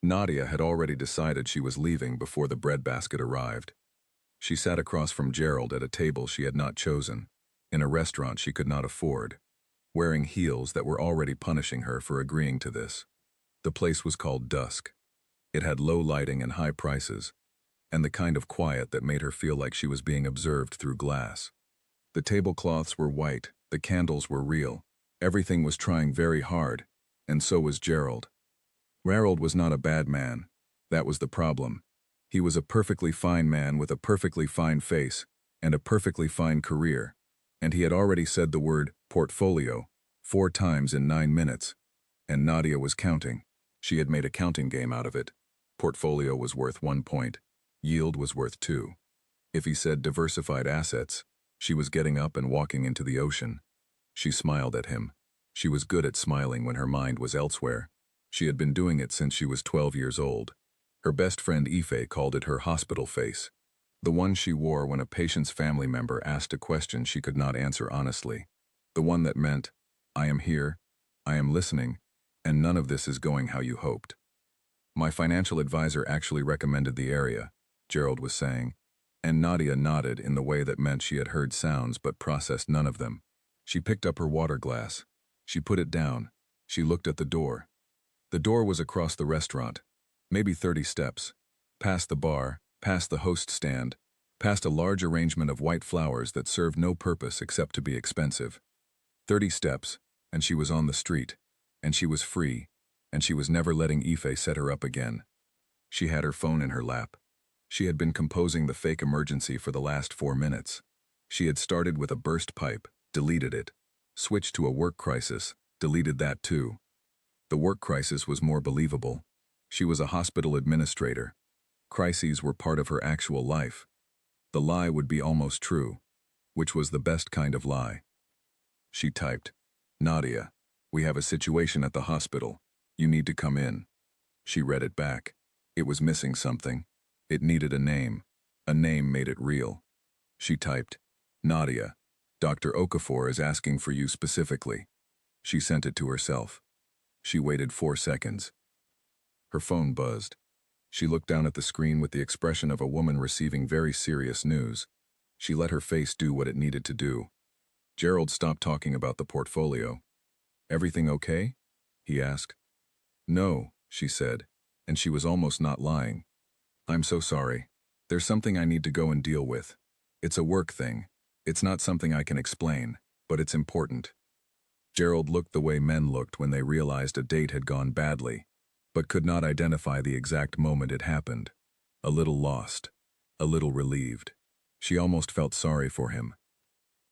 Nadia had already decided she was leaving before the breadbasket arrived. She sat across from Gerald at a table she had not chosen, in a restaurant she could not afford, wearing heels that were already punishing her for agreeing to this. The place was called Dusk. It had low lighting and high prices, and the kind of quiet that made her feel like she was being observed through glass. The tablecloths were white, the candles were real, everything was trying very hard, and so was Gerald. Gerald was not a bad man. That was the problem. He was a perfectly fine man with a perfectly fine face and a perfectly fine career, and he had already said the word portfolio 4 times in 9 minutes, and Nadia was counting. She had made a counting game out of it. Portfolio was worth 1 point. Yield was worth 2. If he said diversified assets, she was getting up and walking into the ocean. She smiled at him. She was good at smiling when her mind was elsewhere. She had been doing it since she was 12 years old. Her best friend Ife called it her hospital face, the one she wore when a patient's family member asked a question she could not answer honestly, the one that meant, I am here, I am listening, and none of this is going how you hoped. My financial advisor actually recommended the area, Gerald was saying, and Nadia nodded in the way that meant she had heard sounds but processed none of them. She picked up her water glass. She put it down. She looked at the door. The door was across the restaurant, maybe 30 steps, past the bar, past the host stand, past a large arrangement of white flowers that served no purpose except to be expensive. 30 steps, and she was on the street, and she was free, and she was never letting Ife set her up again. She had her phone in her lap. She had been composing the fake emergency for the last 4 minutes. She had started with a burst pipe, deleted it, switched to a work crisis, deleted that too. The work crisis was more believable. She was a hospital administrator. Crises were part of her actual life. The lie would be almost true, which was the best kind of lie. She typed, Nadia, we have a situation at the hospital. You need to come in. She read it back. It was missing something. It needed a name. A name made it real. She typed, Nadia, Dr. Okafor is asking for you specifically. She sent it to herself. She waited 4 seconds. Her phone buzzed. She looked down at the screen with the expression of a woman receiving very serious news. She let her face do what it needed to do. Gerald stopped talking about the portfolio. Everything okay? He asked. No, she said, and she was almost not lying. I'm so sorry. There's something I need to go and deal with. It's a work thing. It's not something I can explain, but it's important. Gerald looked the way men looked when they realized a date had gone badly, but could not identify the exact moment it happened. A little lost, a little relieved. She almost felt sorry for him.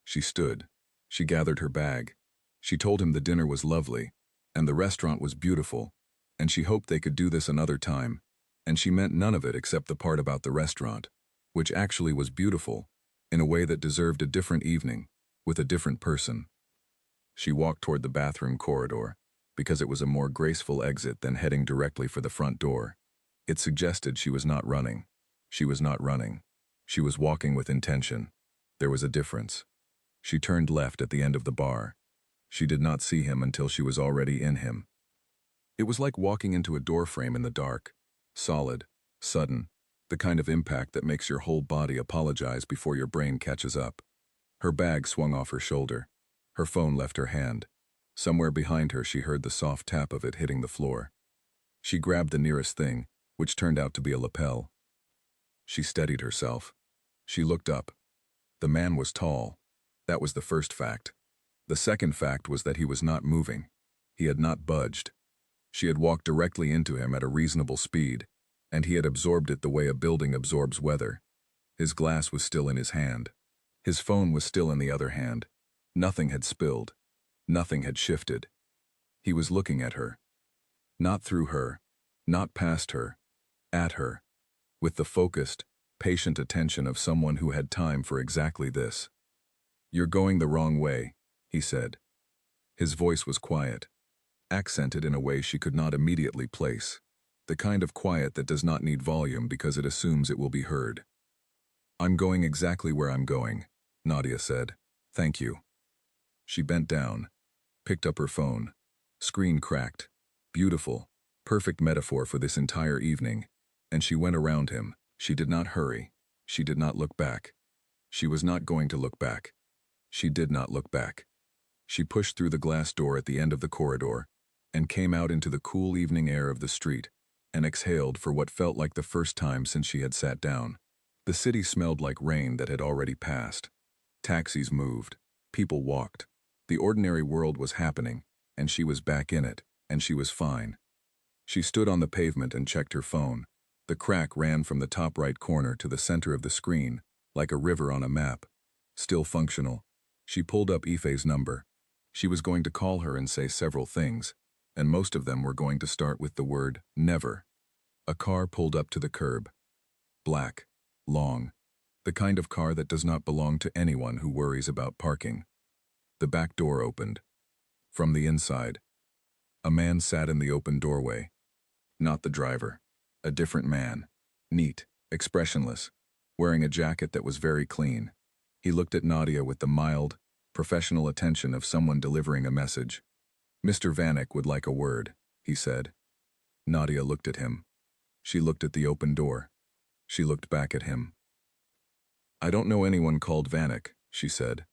She stood. She gathered her bag. She told him the dinner was lovely, and the restaurant was beautiful, and she hoped they could do this another time, and she meant none of it except the part about the restaurant, which actually was beautiful, in a way that deserved a different evening, with a different person. She walked toward the bathroom corridor, because it was a more graceful exit than heading directly for the front door. It suggested she was not running. She was not running. She was walking with intention. There was a difference. She turned left at the end of the bar. She did not see him until she was already in him. It was like walking into a doorframe in the dark. Solid, sudden, the kind of impact that makes your whole body apologize before your brain catches up. Her bag swung off her shoulder. Her phone left her hand. Somewhere behind her she heard the soft tap of it hitting the floor. She grabbed the nearest thing, which turned out to be a lapel. She steadied herself. She looked up. The man was tall. That was the first fact. The second fact was that he was not moving. He had not budged. She had walked directly into him at a reasonable speed, and he had absorbed it the way a building absorbs weather. His glass was still in his hand. His phone was still in the other hand. Nothing had spilled. Nothing had shifted. He was looking at her. Not through her. Not past her. At her. With the focused, patient attention of someone who had time for exactly this. You're going the wrong way, he said. His voice was quiet, accented in a way she could not immediately place. The kind of quiet that does not need volume because it assumes it will be heard. I'm going exactly where I'm going, Nadia said. Thank you. She bent down, picked up her phone. Screen cracked. Beautiful. Perfect metaphor for this entire evening. And she went around him. She did not hurry. She did not look back. She was not going to look back. She did not look back. She pushed through the glass door at the end of the corridor and came out into the cool evening air of the street and exhaled for what felt like the first time since she had sat down. The city smelled like rain that had already passed. Taxis moved. People walked. The ordinary world was happening, and she was back in it, and she was fine. She stood on the pavement and checked her phone. The crack ran from the top right corner to the center of the screen, like a river on a map. Still functional. She pulled up Ife's number. She was going to call her and say several things, and most of them were going to start with the word never. A car pulled up to the curb. Black. Long. The kind of car that does not belong to anyone who worries about parking. The back door opened. From the inside, a man sat in the open doorway. Not the driver. A different man. Neat, expressionless, wearing a jacket that was very clean. He looked at Nadia with the mild, professional attention of someone delivering a message. "Mr. Vanek would like a word," he said. Nadia looked at him. She looked at the open door. She looked back at him. "I don't know anyone called Vanek," she said.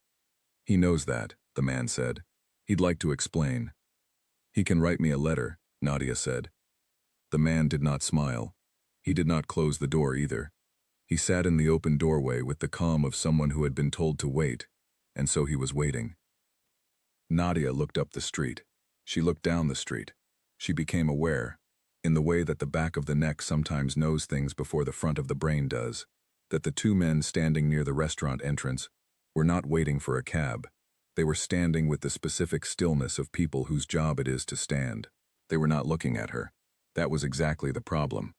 "He knows that," the man said. "He'd like to explain." "He can write me a letter," Nadia said. The man did not smile. He did not close the door either. He sat in the open doorway with the calm of someone who had been told to wait, and so he was waiting. Nadia looked up the street. She looked down the street. She became aware, in the way that the back of the neck sometimes knows things before the front of the brain does, that the two men standing near the restaurant entrance were not waiting for a cab. They were standing with the specific stillness of people whose job it is to stand. They were not looking at her. That was exactly the problem.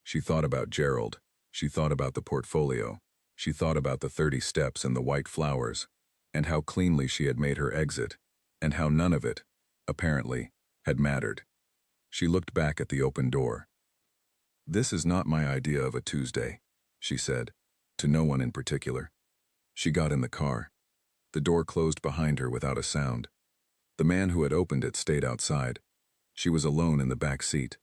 She thought about Gerald. She thought about the portfolio. She thought about the 30 steps and the white flowers, and how cleanly she had made her exit, and how none of it, apparently, had mattered. She looked back at the open door. "This is not my idea of a Tuesday," she said, to no one in particular. She got in the car. The door closed behind her without a sound. The man who had opened it stayed outside. She was alone in the back seat.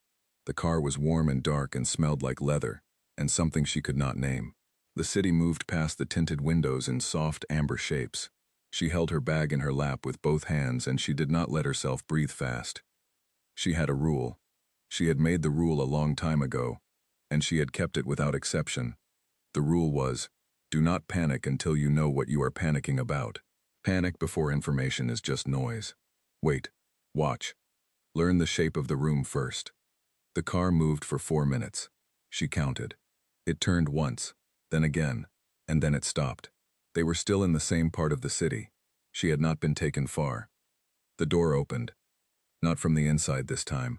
The car was warm and dark and smelled like leather, and something she could not name. The city moved past the tinted windows in soft amber shapes. She held her bag in her lap with both hands, and she did not let herself breathe fast. She had a rule. She had made the rule a long time ago, and she had kept it without exception. The rule was, do not panic until you know what you are panicking about. Panic before information is just noise. Wait. Watch. Learn the shape of the room first. The car moved for 4 minutes. She counted. It turned once, then again, and then it stopped. They were still in the same part of the city. She had not been taken far. The door opened. Not from the inside this time.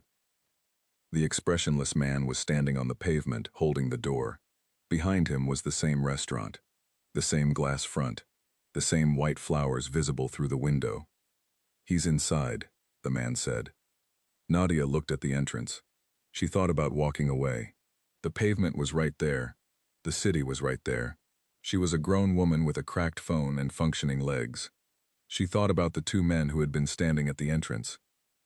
The expressionless man was standing on the pavement, holding the door. Behind him was the same restaurant, the same glass front, the same white flowers visible through the window. "He's inside," the man said. Nadia looked at the entrance. She thought about walking away. The pavement was right there. The city was right there. She was a grown woman with a cracked phone and functioning legs. She thought about the two men who had been standing at the entrance.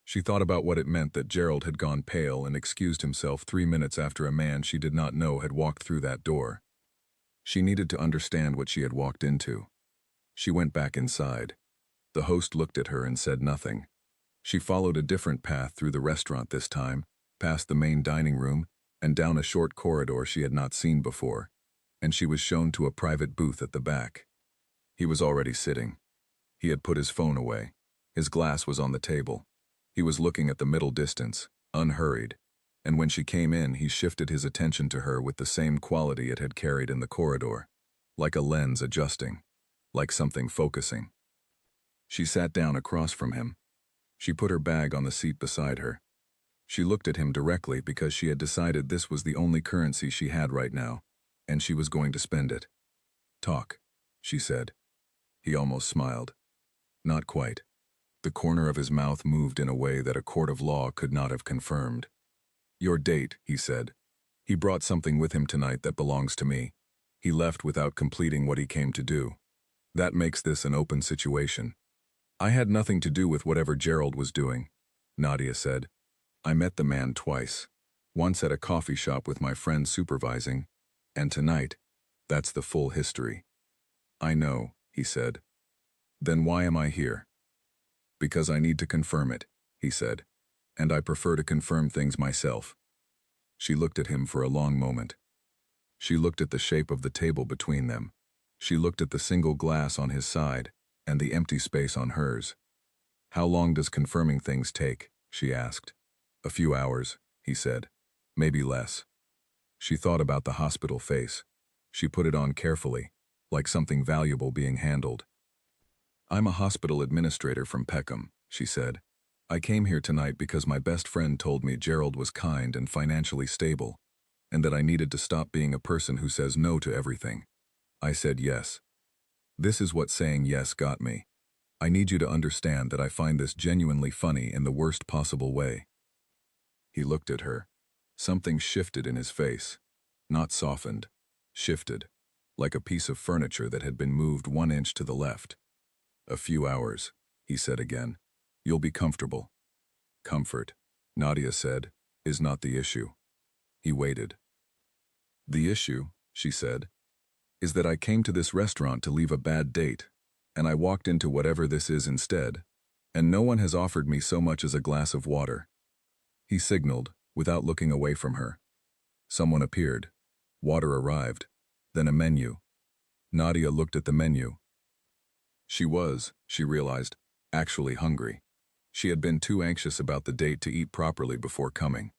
She thought about what it meant that Gerald had gone pale and excused himself 3 minutes after a man she did not know had walked through that door. She needed to understand what she had walked into. She went back inside. The host looked at her and said nothing. She followed a different path through the restaurant this time, past the main dining room, and down a short corridor she had not seen before, and she was shown to a private booth at the back. He was already sitting. He had put his phone away. His glass was on the table. He was looking at the middle distance, unhurried, and when she came in, he shifted his attention to her with the same quality it had carried in the corridor, like a lens adjusting, like something focusing. She sat down across from him. She put her bag on the seat beside her. She looked at him directly because she had decided this was the only currency she had right now, and she was going to spend it. "Talk," she said. He almost smiled. Not quite. The corner of his mouth moved in a way that a court of law could not have confirmed. "Your date," he said. "He brought something with him tonight that belongs to me. He left without completing what he came to do. That makes this an open situation." "I had nothing to do with whatever Gerald was doing," Nadia said. I met the man twice. Once at a coffee shop with my friend supervising, and tonight, that's the full history. I know, he said. Then why am I here? Because I need to confirm it, he said. And I prefer to confirm things myself. She looked at him for a long moment. She looked at the shape of the table between them. She looked at the single glass on his side and the empty space on hers. How long does confirming things take? She asked. A few hours, he said. Maybe less. She thought about the hospital face. She put it on carefully, like something valuable being handled. I'm a hospital administrator from Peckham, she said. I came here tonight because my best friend told me Gerald was kind and financially stable, and that I needed to stop being a person who says no to everything. I said yes. This is what saying yes got me. I need you to understand that I find this genuinely funny in the worst possible way. He looked at her. Something shifted in his face. Not softened. Shifted. Like a piece of furniture that had been moved 1 inch to the left. A few hours, he said again. You'll be comfortable. Comfort, Nadia said, is not the issue. He waited. The issue, she said, is that I came to this restaurant to leave a bad date, and I walked into whatever this is instead, and no one has offered me so much as a glass of water. He signaled, without looking away from her. Someone appeared. Water arrived. Then a menu. Nadia looked at the menu. She realized, actually hungry. She had been too anxious about the date to eat properly before coming.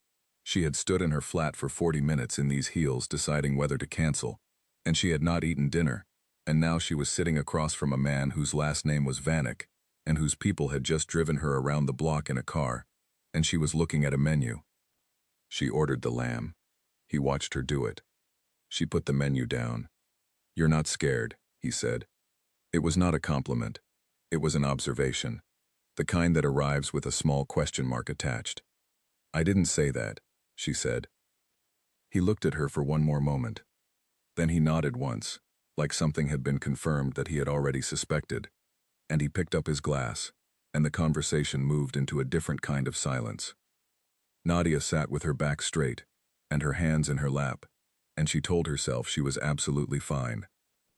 She had stood in her flat for 40 minutes in these heels deciding whether to cancel, and she had not eaten dinner, and now she was sitting across from a man whose last name was Vanek, and whose people had just driven her around the block in a car, and she was looking at a menu. She ordered the lamb. He watched her do it. She put the menu down. You're not scared, he said. It was not a compliment. It was an observation. The kind that arrives with a small question mark attached. I didn't say that, she said. He looked at her for one more moment. Then he nodded once, like something had been confirmed that he had already suspected, and he picked up his glass, and the conversation moved into a different kind of silence. Nadia sat with her back straight, and her hands in her lap, and she told herself she was absolutely fine.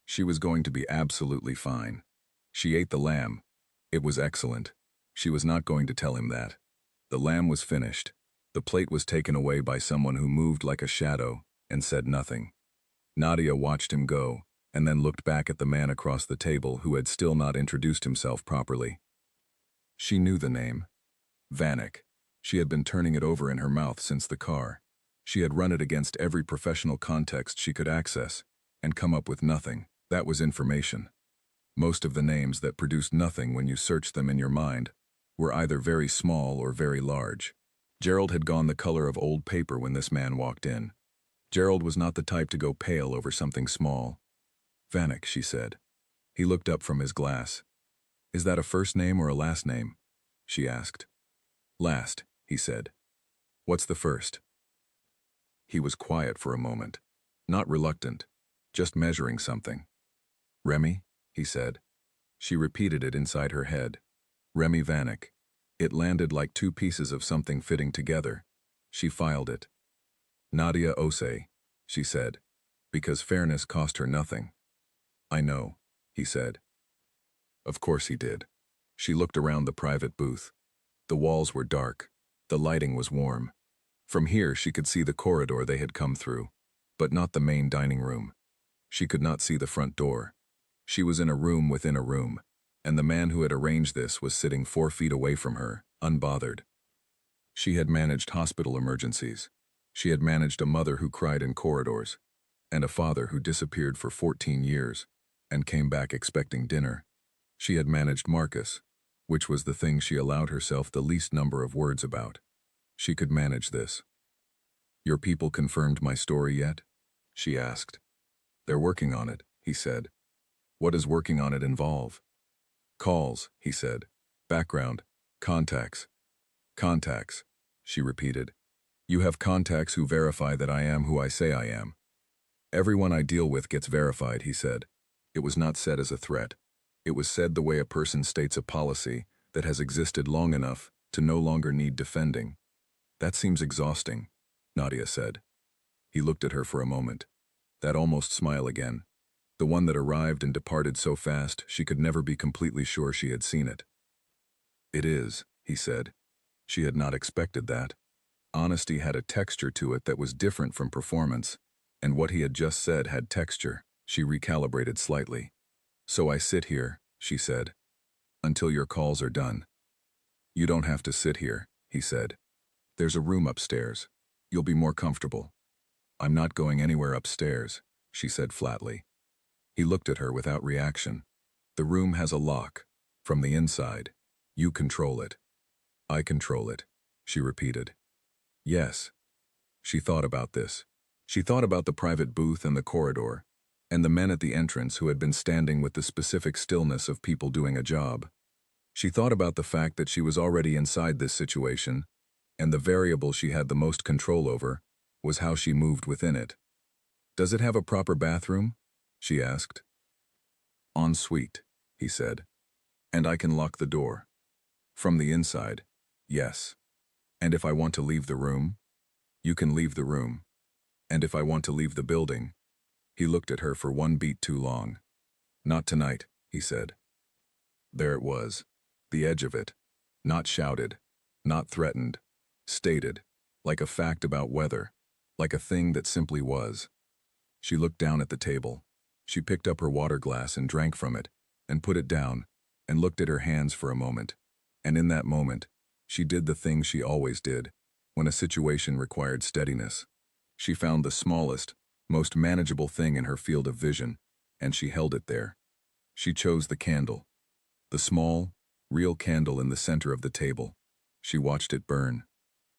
She was going to be absolutely fine. She ate the lamb. It was excellent. She was not going to tell him that. The lamb was finished. The plate was taken away by someone who moved like a shadow and said nothing. Nadia watched him go, and then looked back at the man across the table who had still not introduced himself properly. She knew the name. Vanek. She had been turning it over in her mouth since the car. She had run it against every professional context she could access, and come up with nothing. That was information. Most of the names that produced nothing when you searched them in your mind were either very small or very large. Gerald had gone the color of old paper when this man walked in. Gerald was not the type to go pale over something small. Vanek, she said. He looked up from his glass. Is that a first name or a last name? She asked. Last, he said. What's the first? He was quiet for a moment. Not reluctant, just measuring something. Remy, he said. She repeated it inside her head. Remy Vanek. It landed like two pieces of something fitting together. She filed it. Nadia Ose, she said, because fairness cost her nothing. I know, he said. Of course he did. She looked around the private booth. The walls were dark. The lighting was warm. From here she could see the corridor they had come through, but not the main dining room. She could not see the front door. She was in a room within a room, and the man who had arranged this was sitting 4 feet away from her, unbothered. She had managed hospital emergencies. She had managed a mother who cried in corridors, and a father who disappeared for 14 years and came back expecting dinner. She had managed Marcus, which was the thing she allowed herself the least number of words about. She could manage this. Your people confirmed my story yet? She asked. They're working on it, he said. What does working on it involve? Calls, he said. Background. Contacts. Contacts, she repeated. You have contacts who verify that I am who I say I am. Everyone I deal with gets verified, he said. It was not said as a threat. It was said the way a person states a policy that has existed long enough to no longer need defending. That seems exhausting, Nadia said. He looked at her for a moment. That almost smile again. The one that arrived and departed so fast she could never be completely sure she had seen it. It is, he said. She had not expected that. Honesty had a texture to it that was different from performance, and what he had just said had texture. She recalibrated slightly. So I sit here, she said, until your calls are done. You don't have to sit here, he said. There's a room upstairs. You'll be more comfortable. I'm not going anywhere upstairs, she said flatly. He looked at her without reaction. The room has a lock. From the inside. You control it. I control it, she repeated. Yes. She thought about this. She thought about the private booth and the corridor, and the men at the entrance who had been standing with the specific stillness of people doing a job. She thought about the fact that she was already inside this situation, and the variable she had the most control over was how she moved within it. Does it have a proper bathroom? She asked. En suite, he said. And I can lock the door. From the inside, yes. And if I want to leave the room, you can leave the room. And if I want to leave the building, he looked at her for one beat too long. Not tonight, he said. There it was, the edge of it. Not shouted, not threatened, stated, like a fact about weather, like a thing that simply was. She looked down at the table. She picked up her water glass and drank from it, and put it down, and looked at her hands for a moment. And in that moment, she did the thing she always did, when a situation required steadiness. She found the smallest, most manageable thing in her field of vision, and she held it there. She chose the candle. The small, real candle in the center of the table. She watched it burn.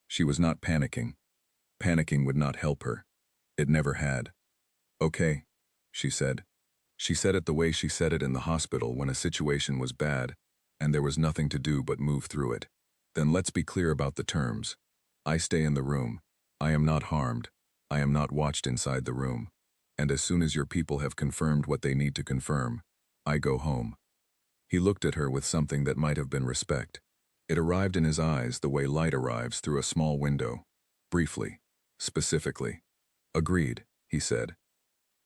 She was not panicking. Panicking would not help her. It never had. Okay, she said. She said it the way she said it in the hospital when a situation was bad, and there was nothing to do but move through it. Then let's be clear about the terms. I stay in the room. I am not harmed. I am not watched inside the room. And as soon as your people have confirmed what they need to confirm, I go home. He looked at her with something that might have been respect. It arrived in his eyes the way light arrives through a small window. Briefly. Specifically. Agreed, he said.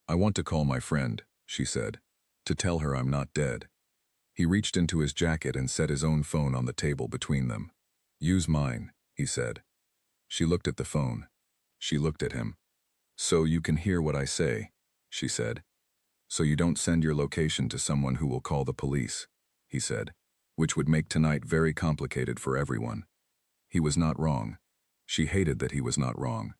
I want to call my friend, she said, to tell her I'm not dead. He reached into his jacket and set his own phone on the table between them. Use mine, he said. She looked at the phone. She looked at him. So you can hear what I say, she said. So you don't send your location to someone who will call the police, he said, which would make tonight very complicated for everyone. He was not wrong. She hated that he was not wrong.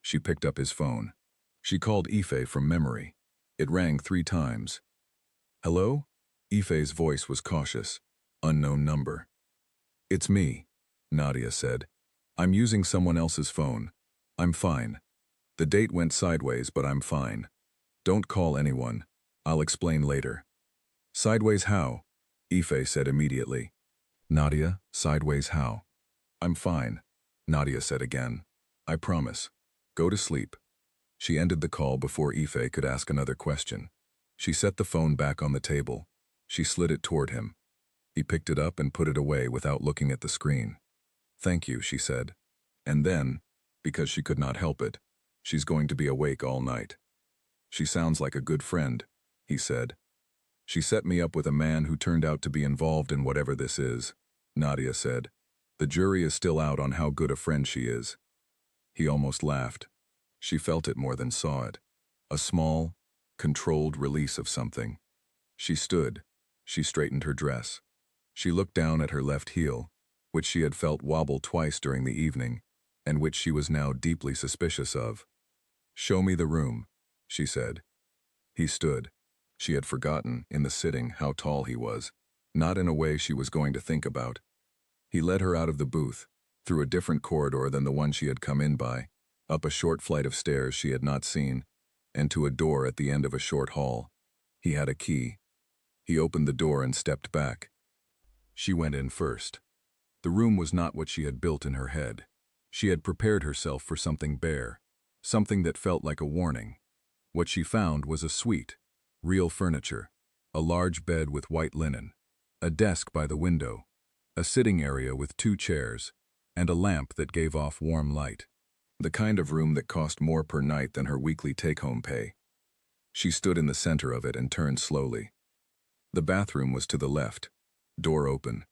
She picked up his phone. She called Ife from memory. It rang 3 times. Hello? Ife's voice was cautious. Unknown number. It's me, Nadia said. I'm using someone else's phone. I'm fine. The date went sideways, but I'm fine. Don't call anyone. I'll explain later. Sideways how? Ife said immediately. Nadia, sideways how? I'm fine, Nadia said again. I promise. Go to sleep. She ended the call before Ife could ask another question. She set the phone back on the table. She slid it toward him. He picked it up and put it away without looking at the screen. Thank you, she said. And then, because she could not help it, she's going to be awake all night. She sounds like a good friend, he said. She set me up with a man who turned out to be involved in whatever this is, Nadia said. The jury is still out on how good a friend she is. He almost laughed. She felt it more than saw it. A small, controlled release of something. She stood. She straightened her dress. She looked down at her left heel, which she had felt wobble twice during the evening, and which she was now deeply suspicious of. Show me the room, she said. He stood. She had forgotten, in the sitting, how tall he was, not in a way she was going to think about. He led her out of the booth, through a different corridor than the one she had come in by, up a short flight of stairs she had not seen, and to a door at the end of a short hall. He had a key. He opened the door and stepped back. She went in first. The room was not what she had built in her head. She had prepared herself for something bare, something that felt like a warning. What she found was a suite, real furniture, a large bed with white linen, a desk by the window, a sitting area with 2 chairs, and a lamp that gave off warm light. The kind of room that cost more per night than her weekly take-home pay. She stood in the center of it and turned slowly. The bathroom was to the left, door open.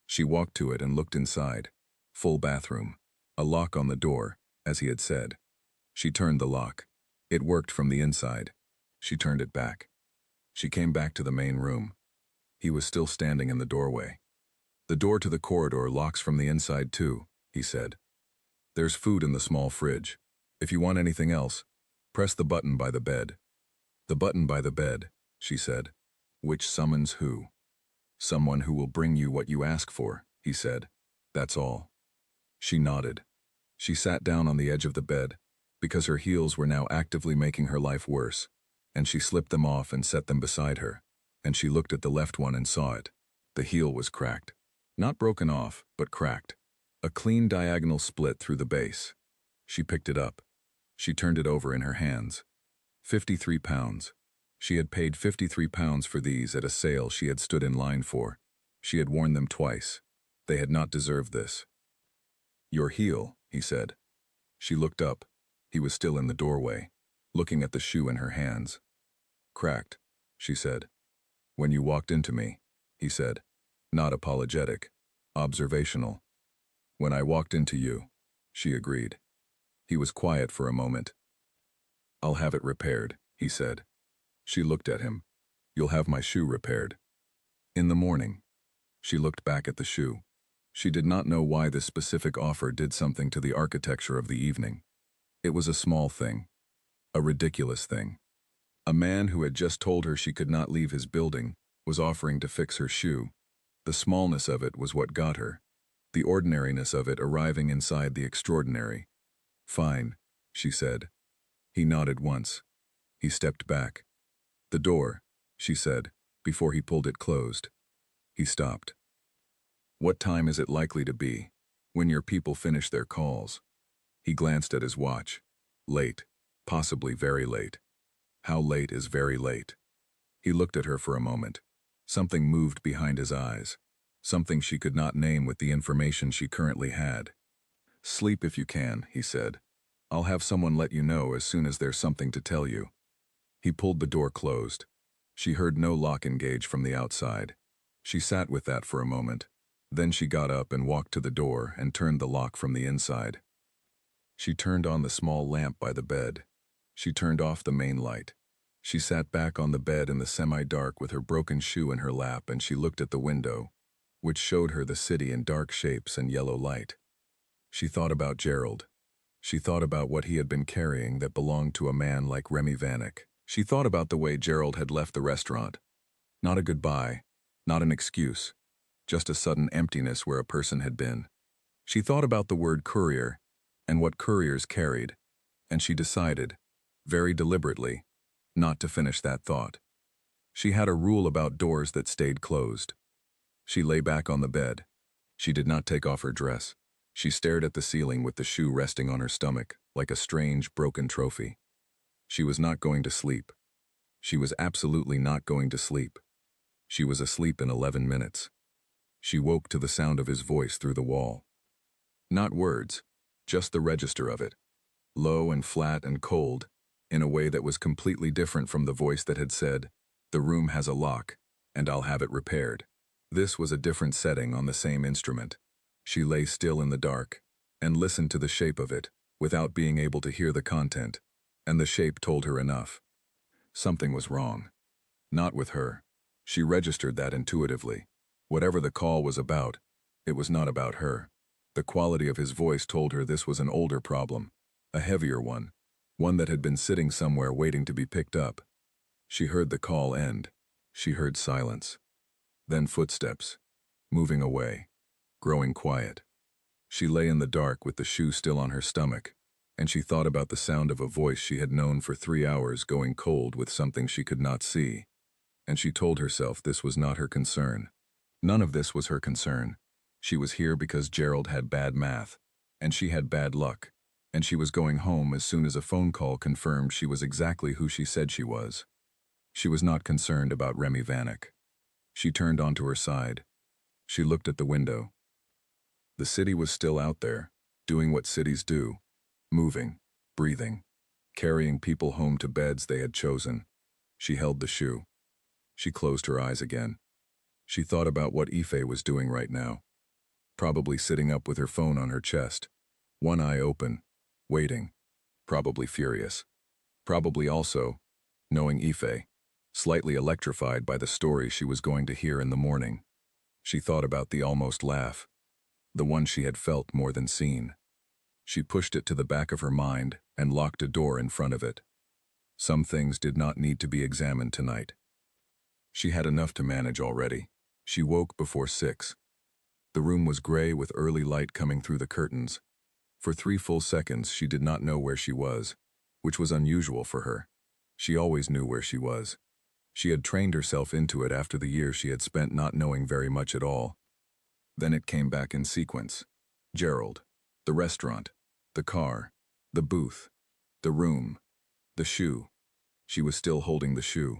She walked to it and looked inside. Full bathroom. A lock on the door, as he had said. She turned the lock. It worked from the inside. She turned it back. She came back to the main room. He was still standing in the doorway. The door to the corridor locks from the inside too, he said. There's food in the small fridge. If you want anything else, press the button by the bed. The button by the bed, she said. Which summons who? Someone who will bring you what you ask for, he said. That's all. She nodded. She sat down on the edge of the bed, because her heels were now actively making her life worse, and she slipped them off and set them beside her, and she looked at the left one and saw it. The heel was cracked. Not broken off, but cracked. A clean diagonal split through the base. She picked it up. She turned it over in her hands. 53 pounds. She had paid 53 pounds for these at a sale she had stood in line for. She had worn them twice. They had not deserved this. Your heel, he said. She looked up. He was still in the doorway, looking at the shoe in her hands. Cracked, she said. When you walked into me, he said. Not apologetic. Observational. When I walked into you, she agreed. He was quiet for a moment. I'll have it repaired, he said. She looked at him. You'll have my shoe repaired. In the morning. She looked back at the shoe. She did not know why this specific offer did something to the architecture of the evening. It was a small thing. A ridiculous thing. A man who had just told her she could not leave his building was offering to fix her shoe. The smallness of it was what got her. The ordinariness of it arriving inside the extraordinary. Fine, she said. He nodded once. He stepped back. The door, she said, before he pulled it closed. He stopped. What time is it likely to be? When your people finish their calls. He glanced at his watch. Late. Possibly very late. How late is very late? He looked at her for a moment. Something moved behind his eyes. Something she could not name with the information she currently had. Sleep if you can, he said. I'll have someone let you know as soon as there's something to tell you. He pulled the door closed. She heard no lock engage from the outside. She sat with that for a moment. Then she got up and walked to the door and turned the lock from the inside. She turned on the small lamp by the bed. She turned off the main light. She sat back on the bed in the semi-dark with her broken shoe in her lap, and she looked at the window, which showed her the city in dark shapes and yellow light. She thought about Gerald. She thought about what he had been carrying that belonged to a man like Remy Vanek. She thought about the way Gerald had left the restaurant. Not a goodbye, not an excuse, just a sudden emptiness where a person had been. She thought about the word courier and what couriers carried, and she decided, very deliberately, not to finish that thought. She had a rule about doors that stayed closed. She lay back on the bed. She did not take off her dress. She stared at the ceiling with the shoe resting on her stomach, like a strange, broken trophy. She was not going to sleep. She was absolutely not going to sleep. She was asleep in 11 minutes. She woke to the sound of his voice through the wall. Not words, just the register of it. Low and flat and cold, in a way that was completely different from the voice that had said, "The room has a lock, and I'll have it repaired." This was a different setting on the same instrument. She lay still in the dark, and listened to the shape of it, without being able to hear the content, and the shape told her enough. Something was wrong. Not with her. She registered that intuitively. Whatever the call was about, it was not about her. The quality of his voice told her this was an older problem, a heavier one that had been sitting somewhere waiting to be picked up. She heard the call end. She heard silence. Then footsteps, moving away, growing quiet. She lay in the dark with the shoe still on her stomach, and she thought about the sound of a voice she had known for 3 hours going cold with something she could not see. And she told herself this was not her concern. None of this was her concern. She was here because Gerald had bad math, and she had bad luck, and she was going home as soon as a phone call confirmed she was exactly who she said she was. She was not concerned about Remy Vanek. She turned onto her side. She looked at the window. The city was still out there, doing what cities do, moving, breathing, carrying people home to beds they had chosen. She held the shoe. She closed her eyes again. She thought about what Ife was doing right now. Probably sitting up with her phone on her chest, one eye open, waiting, probably furious. Probably also, knowing Ife, slightly electrified by the story she was going to hear in the morning. She thought about the almost laugh, the one she had felt more than seen. She pushed it to the back of her mind and locked a door in front of it. Some things did not need to be examined tonight. She had enough to manage already. She woke before 6. The room was gray with early light coming through the curtains. For 3 full seconds she did not know where she was, which was unusual for her. She always knew where she was. She had trained herself into it after the years she had spent not knowing very much at all. Then it came back in sequence. Gerald, the restaurant, the car, the booth, the room, the shoe. She was still holding the shoe.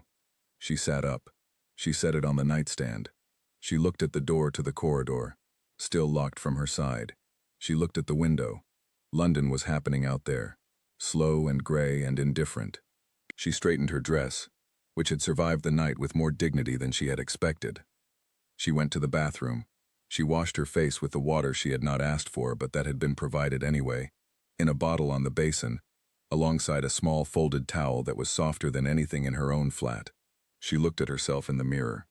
She sat up. She set it on the nightstand. She looked at the door to the corridor, still locked from her side. She looked at the window. London was happening out there, slow and gray and indifferent. She straightened her dress, which had survived the night with more dignity than she had expected. She went to the bathroom. She washed her face with the water she had not asked for but that had been provided anyway, in a bottle on the basin, alongside a small folded towel that was softer than anything in her own flat. She looked at herself in the mirror.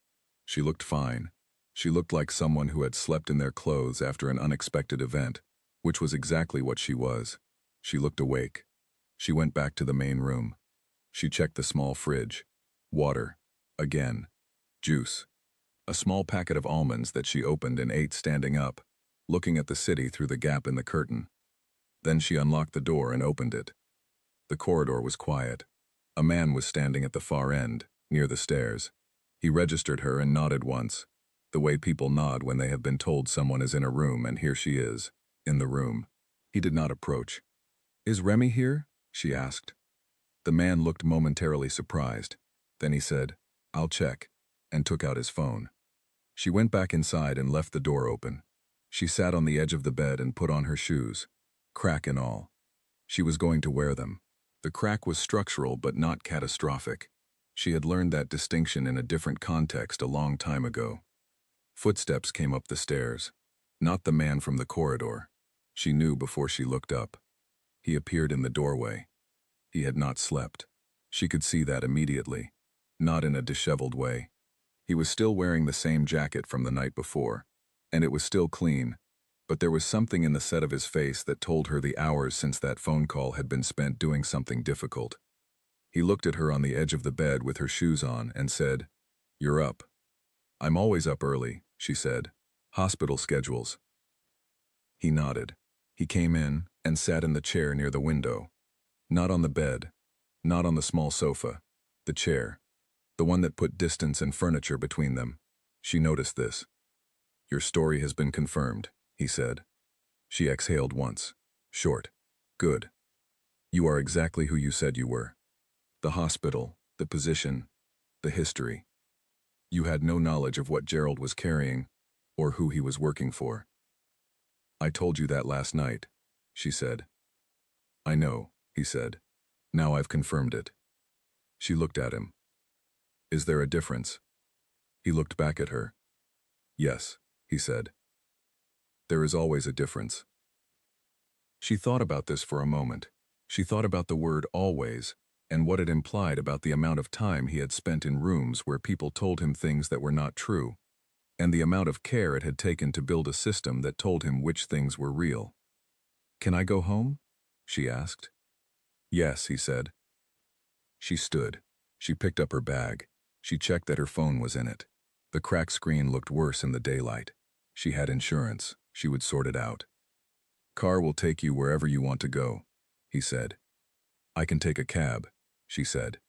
She looked fine. She looked like someone who had slept in their clothes after an unexpected event, which was exactly what she was. She looked awake. She went back to the main room. She checked the small fridge. Water. Again. Juice. A small packet of almonds that she opened and ate standing up, looking at the city through the gap in the curtain. Then she unlocked the door and opened it. The corridor was quiet. A man was standing at the far end, near the stairs. He registered her and nodded once, the way people nod when they have been told someone is in a room and here she is, in the room. He did not approach. "Is Remy here?" she asked. The man looked momentarily surprised. Then he said, "I'll check," and took out his phone. She went back inside and left the door open. She sat on the edge of the bed and put on her shoes, crack and all. She was going to wear them. The crack was structural but not catastrophic. She had learned that distinction in a different context a long time ago. Footsteps came up the stairs. Not the man from the corridor. She knew before she looked up. He appeared in the doorway. He had not slept. She could see that immediately. Not in a disheveled way. He was still wearing the same jacket from the night before, and it was still clean, but there was something in the set of his face that told her the hours since that phone call had been spent doing something difficult. He looked at her on the edge of the bed with her shoes on and said, "You're up." "I'm always up early," she said. "Hospital schedules." He nodded. He came in and sat in the chair near the window. Not on the bed, not on the small sofa, the chair, the one that put distance and furniture between them. She noticed this. "Your story has been confirmed," he said. She exhaled once. Short. "Good. You are exactly who you said you were. The hospital, the position, the history. You had no knowledge of what Gerald was carrying, or who he was working for." "I told you that last night," she said. "I know," he said. "Now I've confirmed it." She looked at him. "Is there a difference?" He looked back at her. "Yes," he said. "There is always a difference." She thought about this for a moment. She thought about the word always, and what it implied about the amount of time he had spent in rooms where people told him things that were not true, and the amount of care it had taken to build a system that told him which things were real. "Can I go home?" she asked. "Yes," he said. She stood. She picked up her bag. She checked that her phone was in it. The cracked screen looked worse in the daylight. She had insurance. She would sort it out. "Car will take you wherever you want to go," he said. "I can take a cab," she said.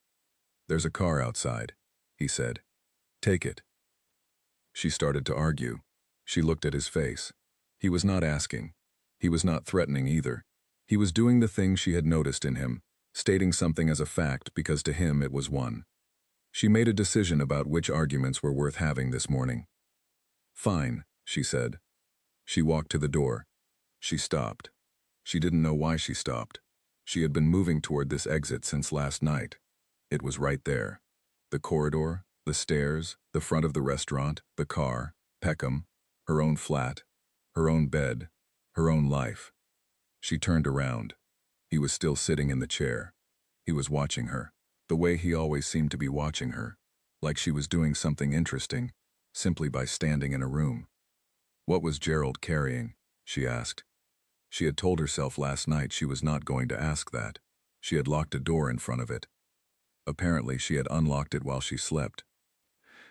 "There's a car outside," he said. "Take it." She started to argue. She looked at his face. He was not asking. He was not threatening either. He was doing the thing she had noticed in him, stating something as a fact because to him it was one. She made a decision about which arguments were worth having this morning. "Fine," she said. She walked to the door. She stopped. She didn't know why she stopped. She had been moving toward this exit since last night. It was right there. The corridor, the stairs, the front of the restaurant, the car, Peckham, her own flat, her own bed, her own life. She turned around. He was still sitting in the chair. He was watching her, the way he always seemed to be watching her, like she was doing something interesting, simply by standing in a room. What was Gerald carrying? She asked. She had told herself last night she was not going to ask that. She had locked a door in front of it. Apparently, she had unlocked it while she slept.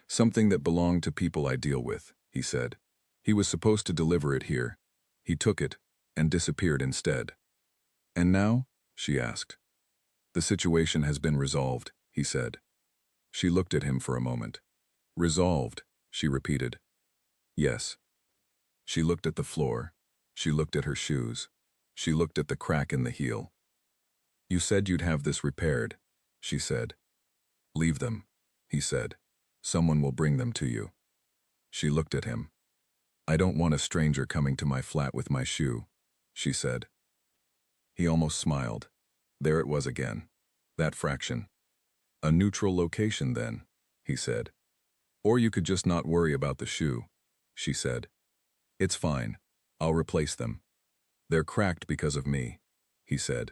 Something that belonged to people I deal with, he said. He was supposed to deliver it here. He took it and disappeared instead. And now? She asked. The situation has been resolved, he said. She looked at him for a moment. Resolved, she repeated. Yes. She looked at the floor. She looked at her shoes. She looked at the crack in the heel. You said you'd have this repaired, she said. Leave them, he said. Someone will bring them to you. She looked at him. I don't want a stranger coming to my flat with my shoe, she said. He almost smiled. There it was again. That fraction. A neutral location then, he said. Or you could just not worry about the shoe, she said. It's fine. I'll replace them. They're cracked because of me, he said.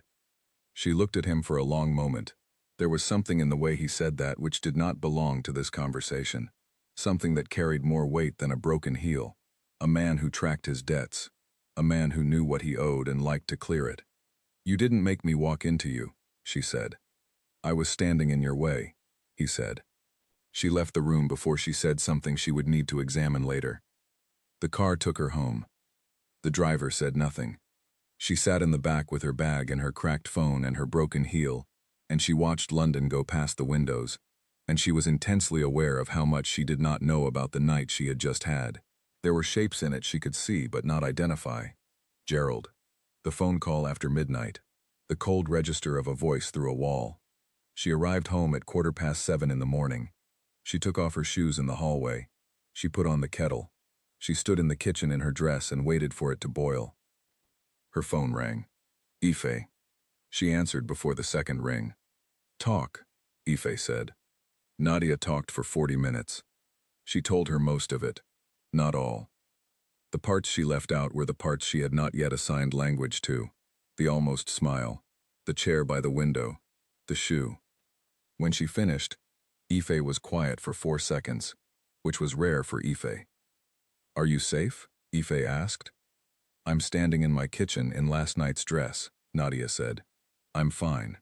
She looked at him for a long moment. There was something in the way he said that which did not belong to this conversation. Something that carried more weight than a broken heel. A man who tracked his debts. A man who knew what he owed and liked to clear it. You didn't make me walk into you, she said. I was standing in your way, he said. She left the room before she said something she would need to examine later. The car took her home. The driver said nothing. She sat in the back with her bag and her cracked phone and her broken heel, and she watched London go past the windows, and she was intensely aware of how much she did not know about the night she had just had. There were shapes in it she could see but not identify. Gerald. The phone call after midnight. The cold register of a voice through a wall. She arrived home at 7:15 in the morning. She took off her shoes in the hallway. She put on the kettle. She stood in the kitchen in her dress and waited for it to boil. Her phone rang. Ife. She answered before the second ring. Talk, Ife said. Nadia talked for 40 minutes. She told her most of it. Not all. The parts she left out were the parts she had not yet assigned language to. The almost smile. The chair by the window. The shoe. When she finished, Ife was quiet for 4 seconds, which was rare for Ife. Are you safe? Ife asked. I'm standing in my kitchen in last night's dress, Nadia said. I'm fine.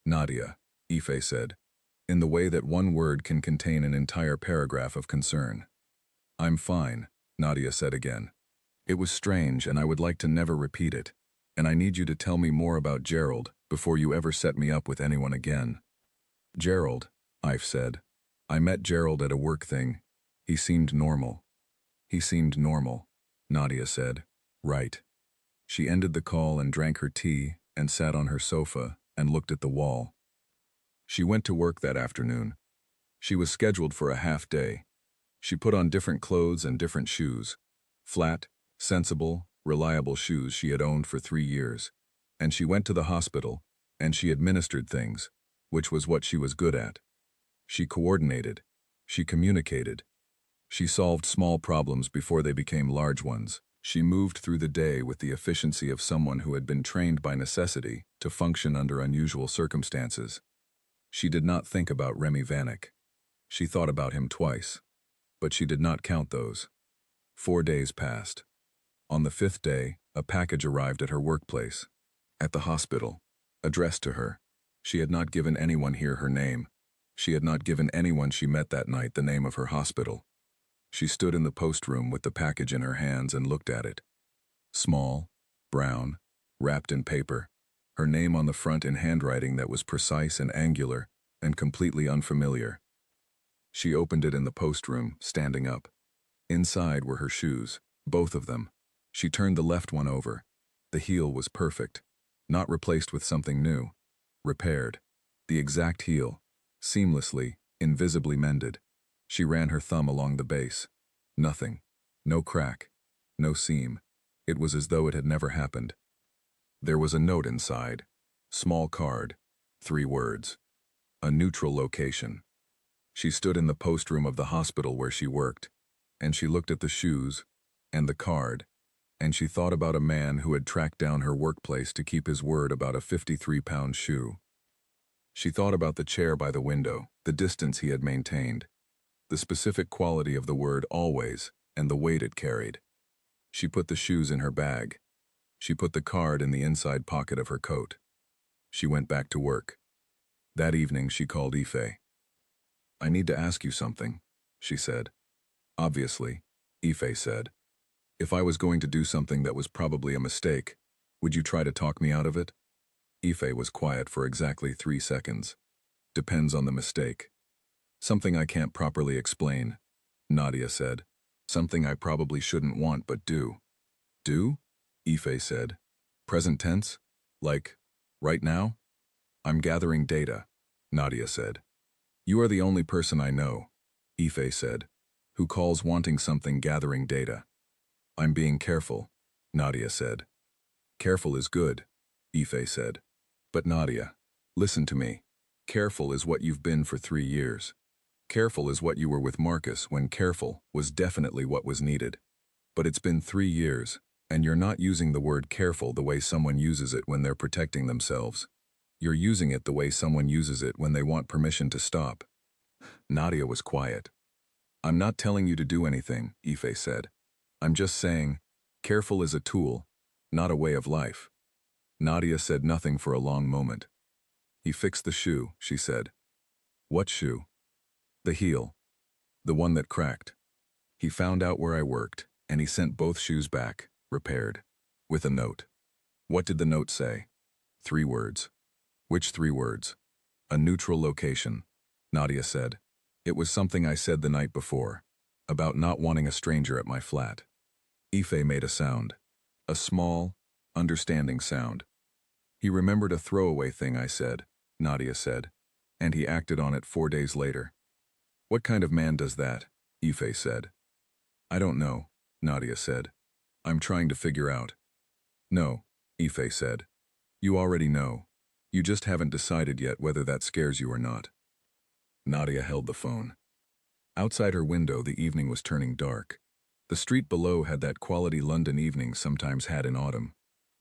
Nadia, Ife said, in the way that one word can contain an entire paragraph of concern. I'm fine, Nadia said again. It was strange and I would like to never repeat it, and I need you to tell me more about Gerald before you ever set me up with anyone again. Gerald, Ife said. I met Gerald at a work thing. He seemed normal. He seemed normal, Nadia said. Right. She ended the call and drank her tea and sat on her sofa and looked at the wall. She went to work that afternoon. She was scheduled for a half day. She put on different clothes and different shoes. Flat, sensible, reliable shoes she had owned for 3 years. And she went to the hospital, and she administered things, which was what she was good at. She coordinated. She communicated. She solved small problems before they became large ones. She moved through the day with the efficiency of someone who had been trained by necessity to function under unusual circumstances. She did not think about Remy Vanek. She thought about him twice, but she did not count those. 4 days passed. On the 5th day, a package arrived at her workplace. At the hospital, addressed to her. She had not given anyone here her name. She had not given anyone she met that night the name of her hospital. She stood in the post room with the package in her hands and looked at it. Small, brown, wrapped in paper, her name on the front in handwriting that was precise and angular and completely unfamiliar. She opened it in the post room, standing up. Inside were her shoes, both of them. She turned the left one over. The heel was perfect, not replaced with something new. Repaired. The exact heel, seamlessly, invisibly mended. She ran her thumb along the base. Nothing. No crack. no seam. It was as though it had never happened. There was a note inside. Small card. 3 words. A neutral location. She stood in the post room of the hospital where she worked, and she looked at the shoes and the card, and she thought about a man who had tracked down her workplace to keep his word about a 53-pound shoe. She thought about the chair by the window, the distance he had maintained, the specific quality of the word always, and the weight it carried. She put the shoes in her bag. She put the card in the inside pocket of her coat. She went back to work. That evening she called Ife. "I need to ask you something," she said. "Obviously," Ife said. "If I was going to do something that was probably a mistake, would you try to talk me out of it?" Ife was quiet for exactly 3 seconds. "Depends on the mistake." "Something I can't properly explain," Nadia said. "Something I probably shouldn't want but do." "Do?" Ife said. "Present tense? Like, right now?" "I'm gathering data," Nadia said. "You are the only person I know," Ife said, "who calls wanting something gathering data." "I'm being careful," Nadia said. "Careful is good," Ife said. "But Nadia, listen to me. Careful is what you've been for 3 years. Careful is what you were with Marcus when careful was definitely what was needed. But it's been 3 years, and you're not using the word careful the way someone uses it when they're protecting themselves. You're using it the way someone uses it when they want permission to stop." Nadia was quiet. "I'm not telling you to do anything," Ife said. "I'm just saying, careful is a tool, not a way of life." Nadia said nothing for a long moment. "He fixed the shoe," she said. "What shoe?" "The heel. The one that cracked. He found out where I worked, and he sent both shoes back, repaired, with a note." "What did the note say?" 3 words. "Which 3 words?" "A neutral location," Nadia said. "It was something I said the night before, about not wanting a stranger at my flat." Ife made a sound. A small, understanding sound. "He remembered a throwaway thing I said," Nadia said, "and he acted on it 4 days later." "What kind of man does that?" Ife said. "I don't know," Nadia said. "I'm trying to figure out." "No," Ife said. "You already know. You just haven't decided yet whether that scares you or not." Nadia held the phone. Outside her window, the evening was turning dark. The street below had that quality London evening sometimes had in autumn.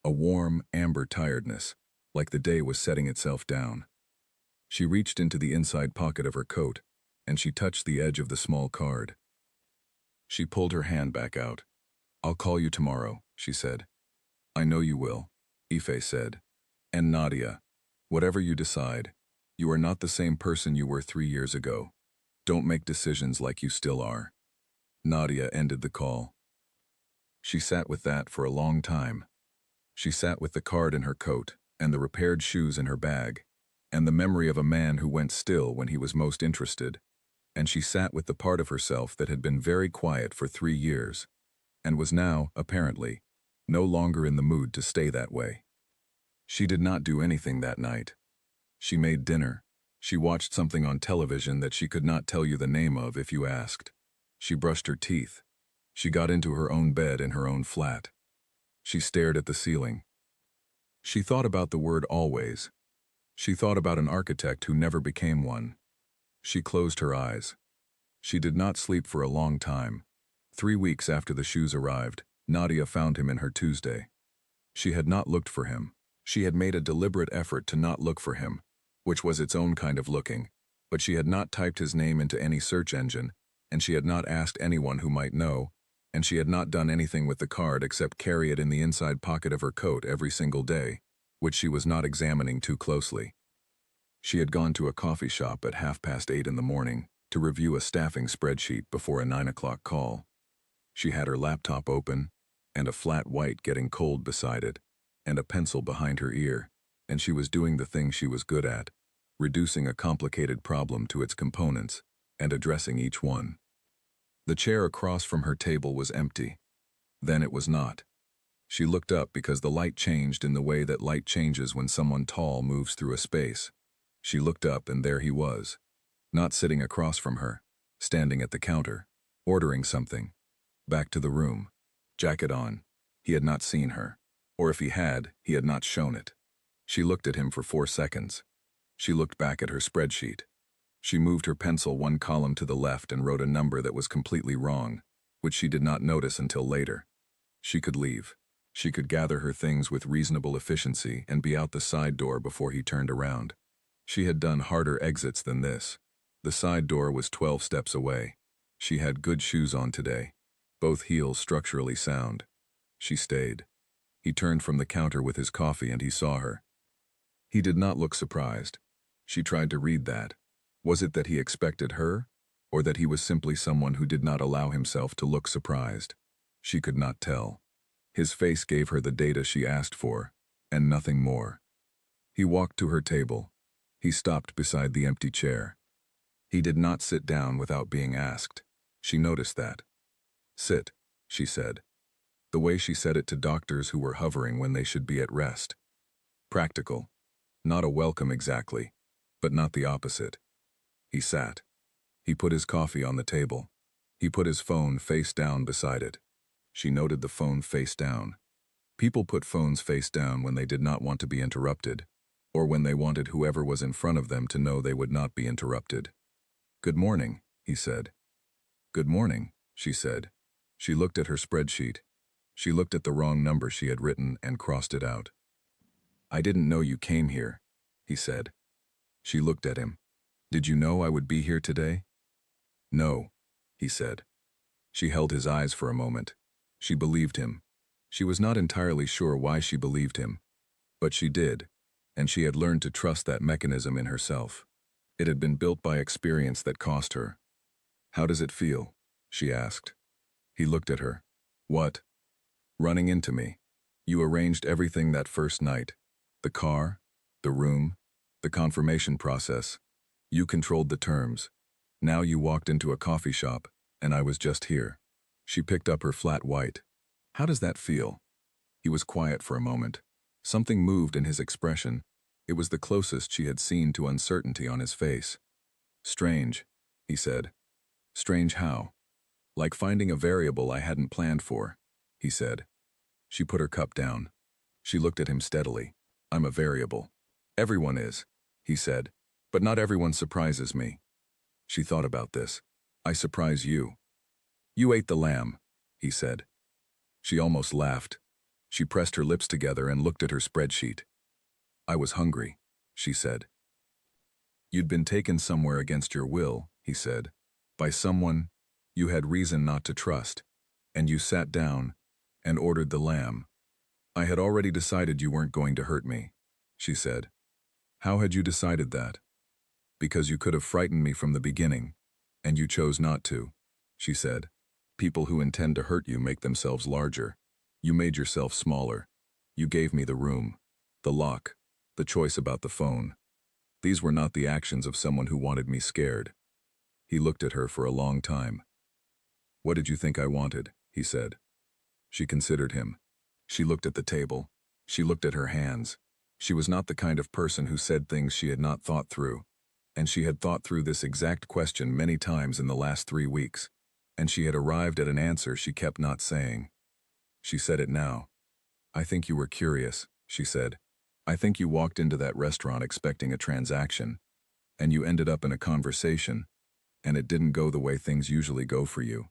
A warm, amber tiredness, like the day was setting itself down. She reached into the inside pocket of her coat, and she touched the edge of the small card. She pulled her hand back out. "I'll call you tomorrow," she said. "I know you will," Ife said. "And Nadia, whatever you decide, you are not the same person you were 3 years ago. Don't make decisions like you still are." Nadia ended the call. She sat with that for a long time. She sat with the card in her coat, and the repaired shoes in her bag, and the memory of a man who went still when he was most interested, and she sat with the part of herself that had been very quiet for 3 years, and was now, apparently, no longer in the mood to stay that way. She did not do anything that night. She made dinner. She watched something on television that she could not tell you the name of if you asked. She brushed her teeth. She got into her own bed in her own flat. She stared at the ceiling. She thought about the word always. She thought about an architect who never became one. She closed her eyes. She did not sleep for a long time. 3 weeks after the shoes arrived, Nadia found him in her Tuesday. She had not looked for him. She had made a deliberate effort to not look for him, which was its own kind of looking, but she had not typed his name into any search engine, and she had not asked anyone who might know, and she had not done anything with the card except carry it in the inside pocket of her coat every single day, which she was not examining too closely. She had gone to a coffee shop at 8:30 in the morning to review a staffing spreadsheet before a 9 o'clock call. She had her laptop open, and a flat white getting cold beside it, and a pencil behind her ear, and she was doing the thing she was good at, reducing a complicated problem to its components, and addressing each one. The chair across from her table was empty. Then it was not. She looked up because the light changed in the way that light changes when someone tall moves through a space. She looked up and there he was, not sitting across from her, standing at the counter, ordering something. Back to the room. jacket on. He had not seen her. Or if he had not shown it. She looked at him for 4 seconds. She looked back at her spreadsheet. She moved her pencil 1 column to the left and wrote a number that was completely wrong, which she did not notice until later. She could leave. She could gather her things with reasonable efficiency and be out the side door before he turned around. She had done harder exits than this. The side door was 12 steps away. She had good shoes on today, both heels structurally sound. She stayed. He turned from the counter with his coffee and he saw her. He did not look surprised. She tried to read that. Was it that he expected her, or that he was simply someone who did not allow himself to look surprised? She could not tell. His face gave her the data she asked for, and nothing more. He walked to her table. He stopped beside the empty chair. He did not sit down without being asked. She noticed that. "Sit," she said. The way she said it to doctors who were hovering when they should be at rest. Practical. Not a welcome exactly, but not the opposite. He sat. He put his coffee on the table. He put his phone face down beside it. She noted the phone face down. People put phones face down when they did not want to be interrupted, or when they wanted whoever was in front of them to know they would not be interrupted. "Good morning," he said. "Good morning," she said. She looked at her spreadsheet. She looked at the wrong number she had written and crossed it out. "I didn't know you came here," he said. She looked at him. "Did you know I would be here today?" "No," he said. She held his eyes for a moment. She believed him. She was not entirely sure why she believed him, but she did, and she had learned to trust that mechanism in herself. It had been built by experience that cost her. "How does it feel?" she asked. He looked at her. "What?" "Running into me. You arranged everything that first night. The car, the room, the confirmation process. You controlled the terms. Now you walked into a coffee shop, and I was just here." She picked up her flat white. "How does that feel?" He was quiet for a moment. Something moved in his expression. It was the closest she had seen to uncertainty on his face. "Strange," he said. "Strange how?" "Like finding a variable I hadn't planned for," he said. She put her cup down. She looked at him steadily. "I'm a variable. Everyone is," he said, "but not everyone surprises me." She thought about this. "I surprise you." "You ate the lamb," he said. She almost laughed. She pressed her lips together and looked at her spreadsheet. "I was hungry," she said. "You'd been taken somewhere against your will," he said, "by someone you had reason not to trust, and you sat down and ordered the lamb. I had already decided you weren't going to hurt me," she said. "How had you decided that?" "Because you could have frightened me from the beginning, and you chose not to," she said. "People who intend to hurt you make themselves larger. You made yourself smaller. You gave me the room, the lock, the choice about the phone. These were not the actions of someone who wanted me scared." He looked at her for a long time. "What did you think I wanted?" he said. She considered him. She looked at the table. She looked at her hands. She was not the kind of person who said things she had not thought through, and she had thought through this exact question many times in the last 3 weeks, and she had arrived at an answer she kept not saying. She said it now. "I think you were curious," she said. "I think you walked into that restaurant expecting a transaction, and you ended up in a conversation, and it didn't go the way things usually go for you.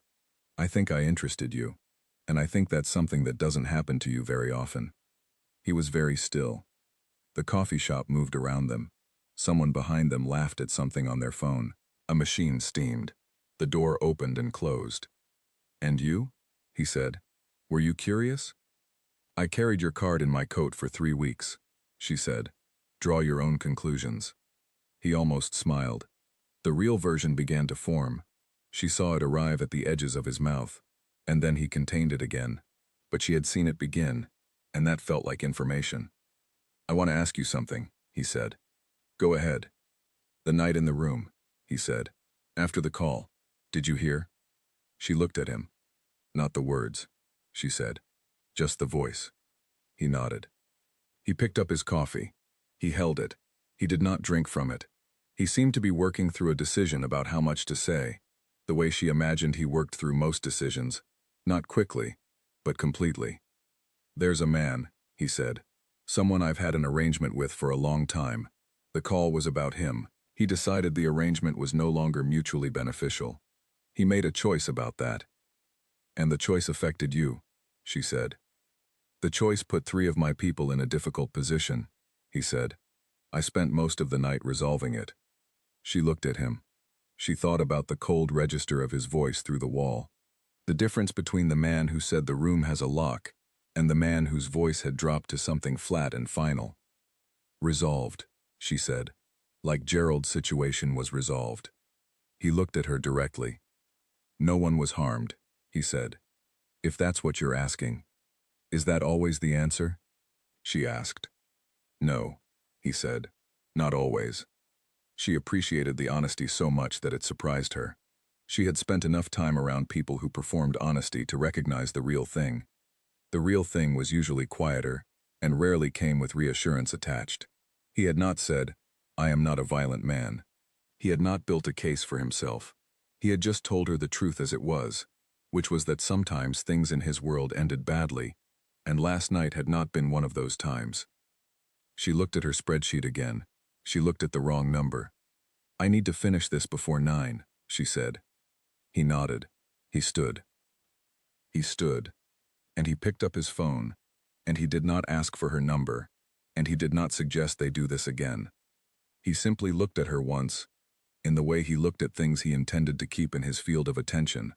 I think I interested you, and I think that's something that doesn't happen to you very often." He was very still. The coffee shop moved around them. Someone behind them laughed at something on their phone. A machine steamed. The door opened and closed. "And you?" he said. "Were you curious?" "I carried your card in my coat for 3 weeks," she said. "Draw your own conclusions." He almost smiled. The real version began to form. She saw it arrive at the edges of his mouth, and then he contained it again. But she had seen it begin, and that felt like information. "I want to ask you something," he said. "Go ahead." "The night in the room," he said. "After the call. Did you hear?" She looked at him. "Not the words," she said. "Just the voice." He nodded. He picked up his coffee. He held it. He did not drink from it. He seemed to be working through a decision about how much to say, the way she imagined he worked through most decisions, not quickly, but completely. "There's a man," he said. "Someone I've had an arrangement with for a long time. The call was about him. He decided the arrangement was no longer mutually beneficial. He made a choice about that. And the choice affected you," she said. "The choice put 3 of my people in a difficult position," he said. "I spent most of the night resolving it." She looked at him. She thought about the cold register of his voice through the wall. The difference between the man who said the room has a lock and the man whose voice had dropped to something flat and final. "Resolved," she said, like Gerald's situation was resolved. He looked at her directly. "No one was harmed," he said. "If that's what you're asking. Is that always the answer?" she asked. "No," he said. "Not always." She appreciated the honesty so much that it surprised her. She had spent enough time around people who performed honesty to recognize the real thing. The real thing was usually quieter and rarely came with reassurance attached. He had not said, "I am not a violent man." He had not built a case for himself. He had just told her the truth as it was, which was that sometimes things in his world ended badly, and last night had not been one of those times. She looked at her spreadsheet again. She looked at the wrong number. "I need to finish this before 9, she said. He nodded. He stood. He stood. And he picked up his phone, and he did not ask for her number, and he did not suggest they do this again. He simply looked at her once, in the way he looked at things he intended to keep in his field of attention,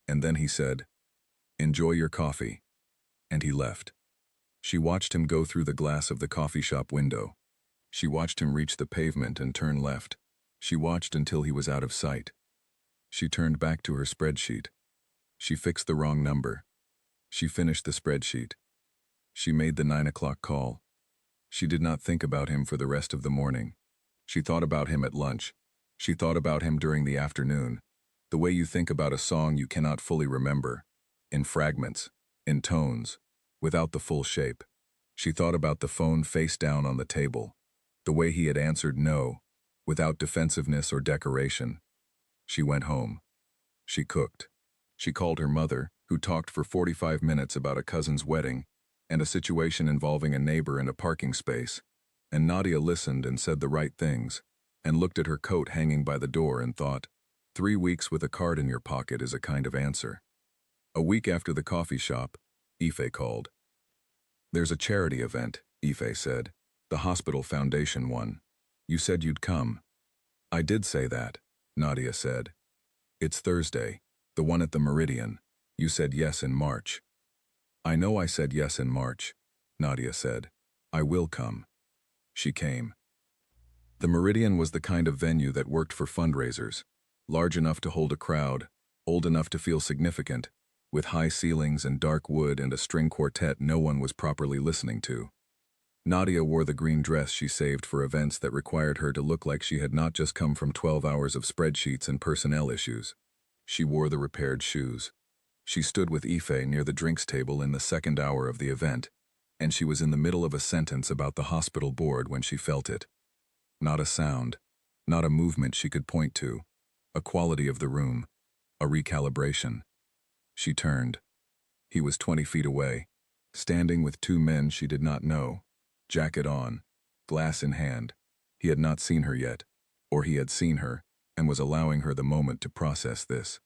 and then he said, "Enjoy your coffee," and he left. She watched him go through the glass of the coffee shop window. She watched him reach the pavement and turn left. She watched until he was out of sight. She turned back to her spreadsheet. She fixed the wrong number. She finished the spreadsheet. She made the 9 o'clock call. She did not think about him for the rest of the morning. She thought about him at lunch. She thought about him during the afternoon, the way you think about a song you cannot fully remember, in fragments, in tones, without the full shape. She thought about the phone face down on the table, the way he had answered no, without defensiveness or decoration. She went home. She cooked. She called her mother, who talked for 45 minutes about a cousin's wedding and a situation involving a neighbor in a parking space, and Nadia listened and said the right things, and looked at her coat hanging by the door and thought, 3 weeks with a card in your pocket is a kind of answer. A week after the coffee shop, Ife called. "There's a charity event," Ife said. "The hospital foundation one. You said you'd come." "I did say that," Nadia said. "It's Thursday, the one at the Meridian. You said yes in March." "I know I said yes in March," Nadia said. "I will come." She came. The Meridian was the kind of venue that worked for fundraisers, large enough to hold a crowd, old enough to feel significant, with high ceilings and dark wood and a string quartet no one was properly listening to. Nadia wore the green dress she saved for events that required her to look like she had not just come from 12 hours of spreadsheets and personnel issues. She wore the repaired shoes. She stood with Ife near the drinks table in the second hour of the event, and she was in the middle of a sentence about the hospital board when she felt it. Not a sound, not a movement she could point to, a quality of the room, a recalibration. She turned. He was 20 feet away, standing with 2 men she did not know, jacket on, glass in hand. He had not seen her yet, or he had seen her and was allowing her the moment to process this.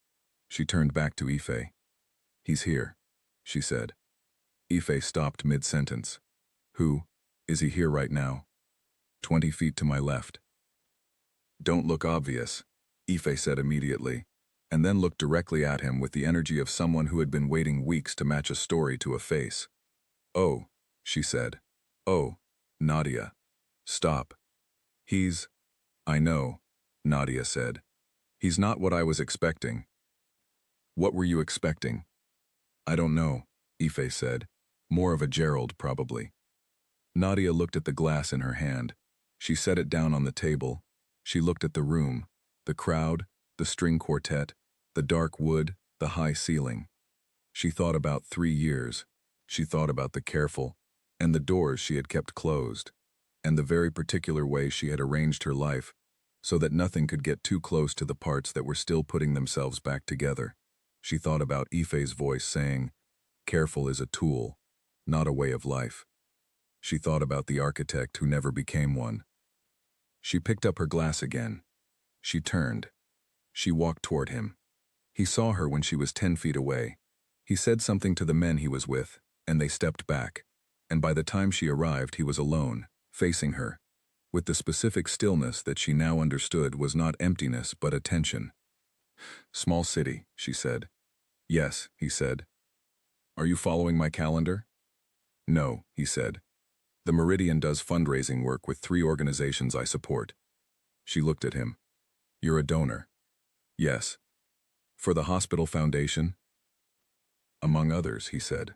She turned back to Ife. "He's here," she said. Ife stopped mid-sentence. "Who? Is he here right now?" 20 feet to my left." "Don't look obvious," Ife said immediately, and then looked directly at him with the energy of someone who had been waiting weeks to match a story to a face. "Oh," she said. "Oh, Nadia. Stop. He's—" "I know," Nadia said. "He's not what I was expecting." "What were you expecting?" "I don't know," Ife said. "More of a Gerald, probably." Nadia looked at the glass in her hand. She set it down on the table. She looked at the room, the crowd, the string quartet, the dark wood, the high ceiling. She thought about 3 years. She thought about the careful, and the doors she had kept closed, and the very particular way she had arranged her life so that nothing could get too close to the parts that were still putting themselves back together. She thought about Ife's voice saying, Careful is a tool, not a way of life. She thought about the architect who never became one. She picked up her glass again. She turned. She walked toward him. He saw her when she was 10 feet away. He said something to the men he was with, and they stepped back. And by the time she arrived, he was alone, facing her, with the specific stillness that she now understood was not emptiness but attention. "Small city," she said. "Yes," he said. "Are you following my calendar?" "No," he said. "The Meridian does fundraising work with 3 organizations I support." She looked at him. "You're a donor." "Yes." "For the hospital foundation?" "Among others," he said.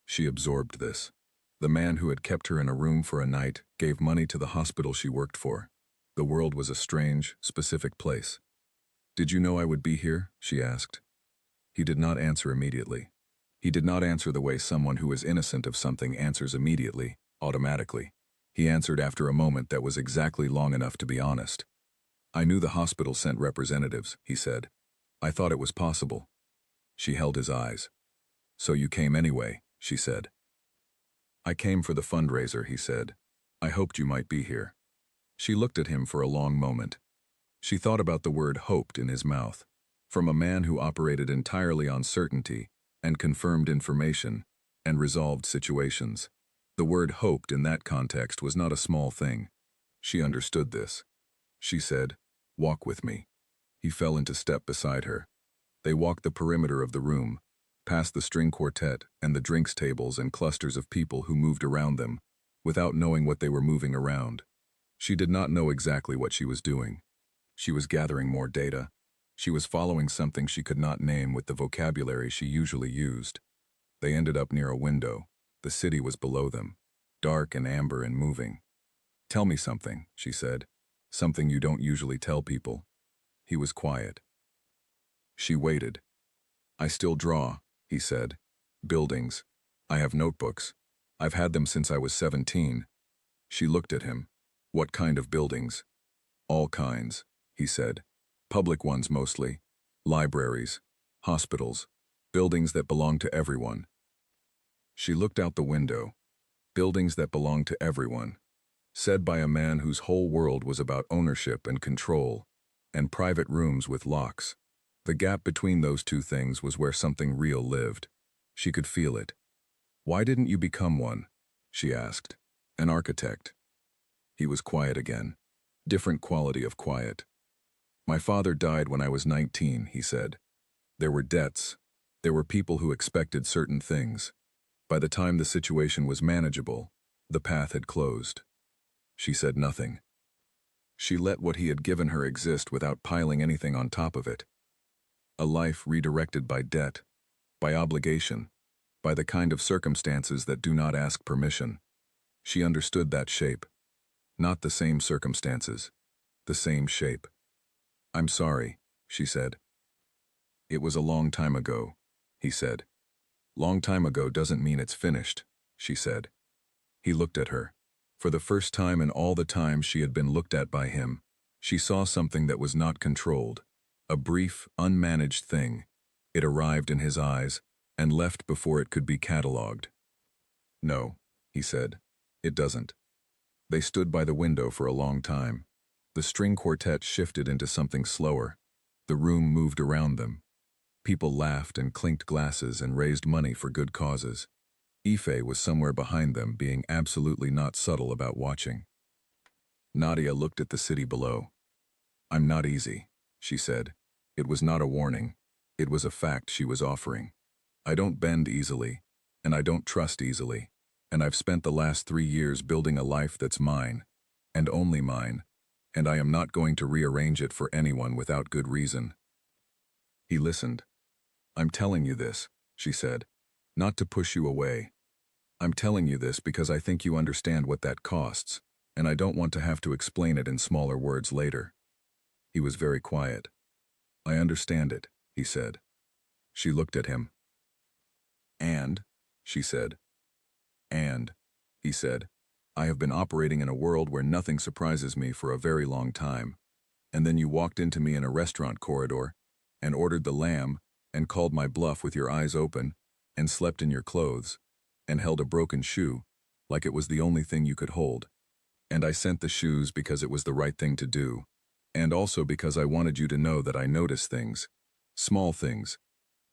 She absorbed this. The man who had kept her in a room for a night gave money to the hospital she worked for. The world was a strange, specific place. "Did you know I would be here?" she asked. He did not answer immediately. He did not answer the way someone who is innocent of something answers immediately, automatically. He answered after a moment that was exactly long enough to be honest. "I knew the hospital sent representatives," he said. "I thought it was possible." She held his eyes. "So you came anyway," she said. "I came for the fundraiser," he said. "I hoped you might be here." She looked at him for a long moment. She thought about the word hoped in his mouth. From a man who operated entirely on certainty and confirmed information and resolved situations. The word hoped in that context was not a small thing. She understood this. She said, "Walk with me." He fell into step beside her. They walked the perimeter of the room, past the string quartet and the drinks tables and clusters of people who moved around them, without knowing what they were moving around. She did not know exactly what she was doing. She was gathering more data. She was following something she could not name with the vocabulary she usually used. They ended up near a window. The city was below them, dark and amber and moving. "Tell me something," she said. "Something you don't usually tell people." He was quiet. She waited. "I still draw," he said. "Buildings. I have notebooks. I've had them since I was 17. She looked at him. "What kind of buildings?" "All kinds," he said. "Public ones mostly. Libraries. Hospitals. Buildings that belong to everyone." She looked out the window. Buildings that belong to everyone. Said by a man whose whole world was about ownership and control, and private rooms with locks. The gap between those two things was where something real lived. She could feel it. "Why didn't you become one?" she asked. "An architect." He was quiet again. Different quality of quiet. "My father died when I was 19, he said. There were debts. There were people who expected certain things. By the time the situation was manageable, the path had closed." She said nothing. She let what he had given her exist without piling anything on top of it. A life redirected by debt, by obligation, by the kind of circumstances that do not ask permission. She understood that shape. Not the same circumstances, the same shape. "I'm sorry," she said. "It was a long time ago," he said. "Long time ago doesn't mean it's finished," she said. He looked at her. For the first time in all the time she had been looked at by him, she saw something that was not controlled. A brief, unmanaged thing. It arrived in his eyes and left before it could be catalogued. "No," he said. "It doesn't." They stood by the window for a long time. The string quartet shifted into something slower. The room moved around them. People laughed and clinked glasses and raised money for good causes. Ife was somewhere behind them, being absolutely not subtle about watching. Nadia looked at the city below. "I'm not easy," she said. It was not a warning. It was a fact she was offering. "I don't bend easily, and I don't trust easily, and I've spent the last 3 years building a life that's mine, and only mine, and I am not going to rearrange it for anyone without good reason." He listened. "I'm telling you this," she said, "not to push you away. I'm telling you this because I think you understand what that costs, and I don't want to have to explain it in smaller words later." He was very quiet. "I understand it," he said. She looked at him. "And," she said. "And," he said, "I have been operating in a world where nothing surprises me for a very long time. And then you walked into me in a restaurant corridor and ordered the lamb and called my bluff with your eyes open and slept in your clothes, and held a broken shoe, like it was the only thing you could hold. And I sent the shoes because it was the right thing to do, and also because I wanted you to know that I notice things. Small things.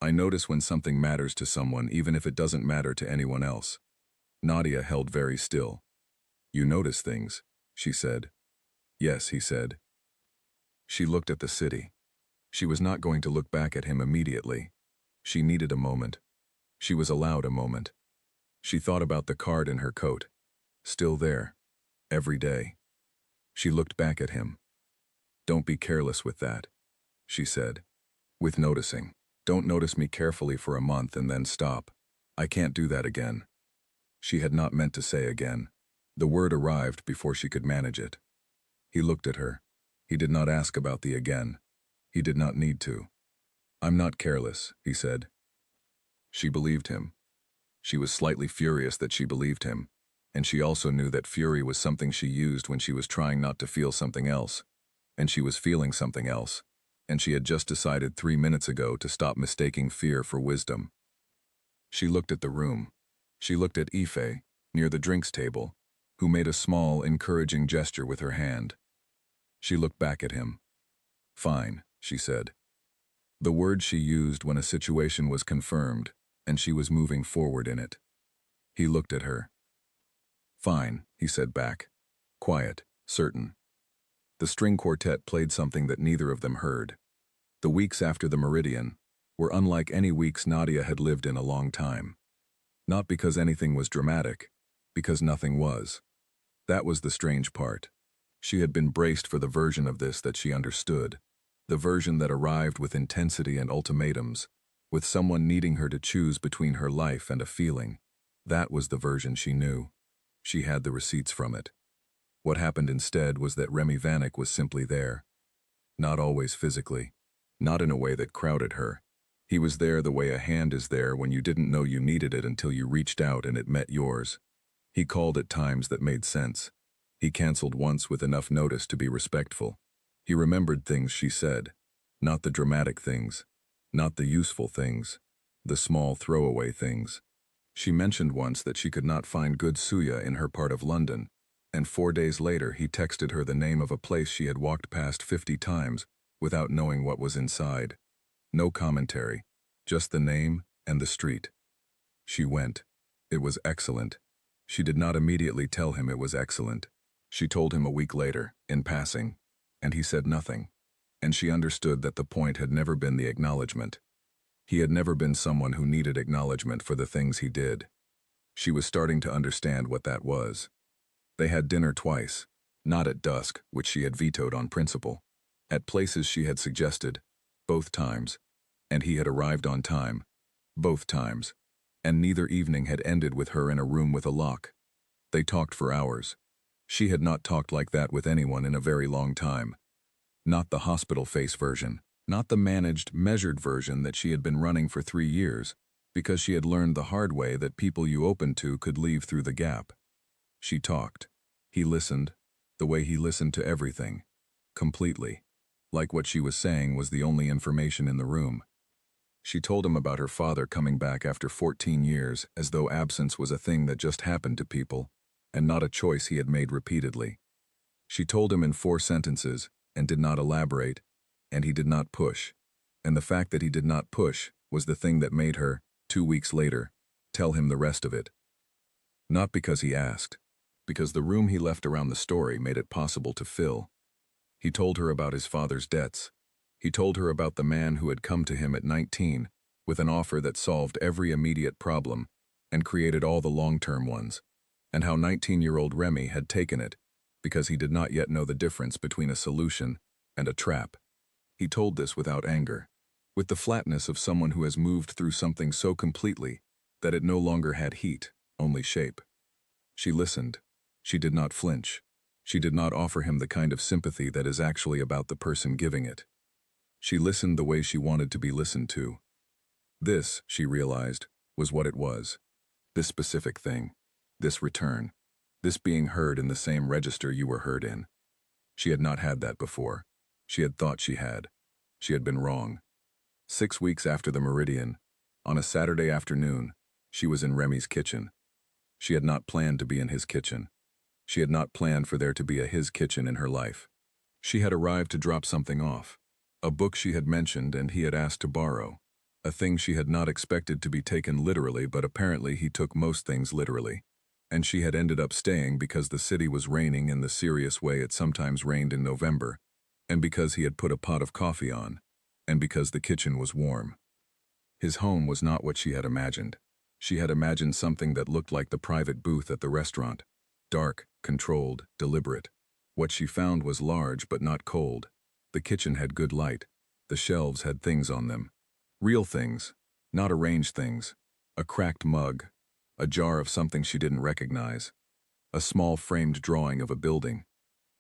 I notice when something matters to someone even if it doesn't matter to anyone else. Nadia held very still. You notice things, she said. Yes, he said. She looked at the city. She was not going to look back at him immediately. She needed a moment. She was allowed a moment. She thought about the card in her coat. Still there. Every day. She looked back at him. Don't be careless with that, she said. With noticing. Don't notice me carefully for a month and then stop. I can't do that again. She had not meant to say again. The word arrived before she could manage it. He looked at her. He did not ask about the again. He did not need to. I'm not careless, he said. She believed him. She was slightly furious that she believed him, and she also knew that fury was something she used when she was trying not to feel something else, and she was feeling something else, and she had just decided 3 minutes ago to stop mistaking fear for wisdom. She looked at the room. She looked at Ife, near the drinks table, who made a small, encouraging gesture with her hand. She looked back at him. Fine, she said. The word she used when a situation was confirmed, and she was moving forward in it. He looked at her. Fine, he said back. Quiet, certain. The string quartet played something that neither of them heard. The weeks after the meridian were unlike any weeks Nadia had lived in a long time. Not because anything was dramatic, because nothing was. That was the strange part. She had been braced for the version of this that she understood, the version that arrived with intensity and ultimatums, with someone needing her to choose between her life and a feeling. That was the version she knew. She had the receipts from it. What happened instead was that Remy Vanek was simply there. Not always physically. Not in a way that crowded her. He was there the way a hand is there when you didn't know you needed it until you reached out and it met yours. He called at times that made sense. He canceled once with enough notice to be respectful. He remembered things she said. Not the dramatic things. Not the useful things. The small throwaway things. She mentioned once that she could not find good suya in her part of London, and 4 days later he texted her the name of a place she had walked past 50 times without knowing what was inside. No commentary, just the name and the street. She went. It was excellent. She did not immediately tell him it was excellent. She told him a week later, in passing, and he said nothing, and she understood that the point had never been the acknowledgement. He had never been someone who needed acknowledgement for the things he did. She was starting to understand what that was. They had dinner twice, not at dusk, which she had vetoed on principle, at places she had suggested, both times, and he had arrived on time, both times, and neither evening had ended with her in a room with a lock. They talked for hours. She had not talked like that with anyone in a very long time. Not the hospital face version, not the managed, measured version that she had been running for 3 years, because she had learned the hard way that people you opened to could leave through the gap. She talked. He listened, the way he listened to everything, completely, like what she was saying was the only information in the room. She told him about her father coming back after 14 years, as though absence was a thing that just happened to people, and not a choice he had made repeatedly. She told him in 4 sentences, and did not elaborate, and he did not push. And the fact that he did not push was the thing that made her, 2 weeks later, tell him the rest of it. Not because he asked, because the room he left around the story made it possible to fill. He told her about his father's debts. He told her about the man who had come to him at 19 with an offer that solved every immediate problem and created all the long-term ones, and how 19-year-old Remy had taken it because he did not yet know the difference between a solution and a trap. He told this without anger, with the flatness of someone who has moved through something so completely that it no longer had heat, only shape. She listened. She did not flinch. She did not offer him the kind of sympathy that is actually about the person giving it. She listened the way she wanted to be listened to. This, she realized, was what it was. This specific thing. This return. This being heard in the same register you were heard in. She had not had that before. She had thought she had. She had been wrong. 6 weeks after the meridian, On a Saturday afternoon, she was in Remy's kitchen. She had not planned to be in his kitchen. She had not planned for there to be a his kitchen in her life. She had arrived to drop something off. A book she had mentioned and he had asked to borrow. A thing she had not expected to be taken literally, but apparently he took most things literally. And she had ended up staying because the city was raining in the serious way it sometimes rained in November, and because he had put a pot of coffee on, and because the kitchen was warm. His home was not what she had imagined. She had imagined something that looked like the private booth at the restaurant. Dark, controlled, deliberate. What she found was large but not cold. The kitchen had good light. The shelves had things on them. Real things, not arranged things. A cracked mug. A jar of something she didn't recognize. A small framed drawing of a building.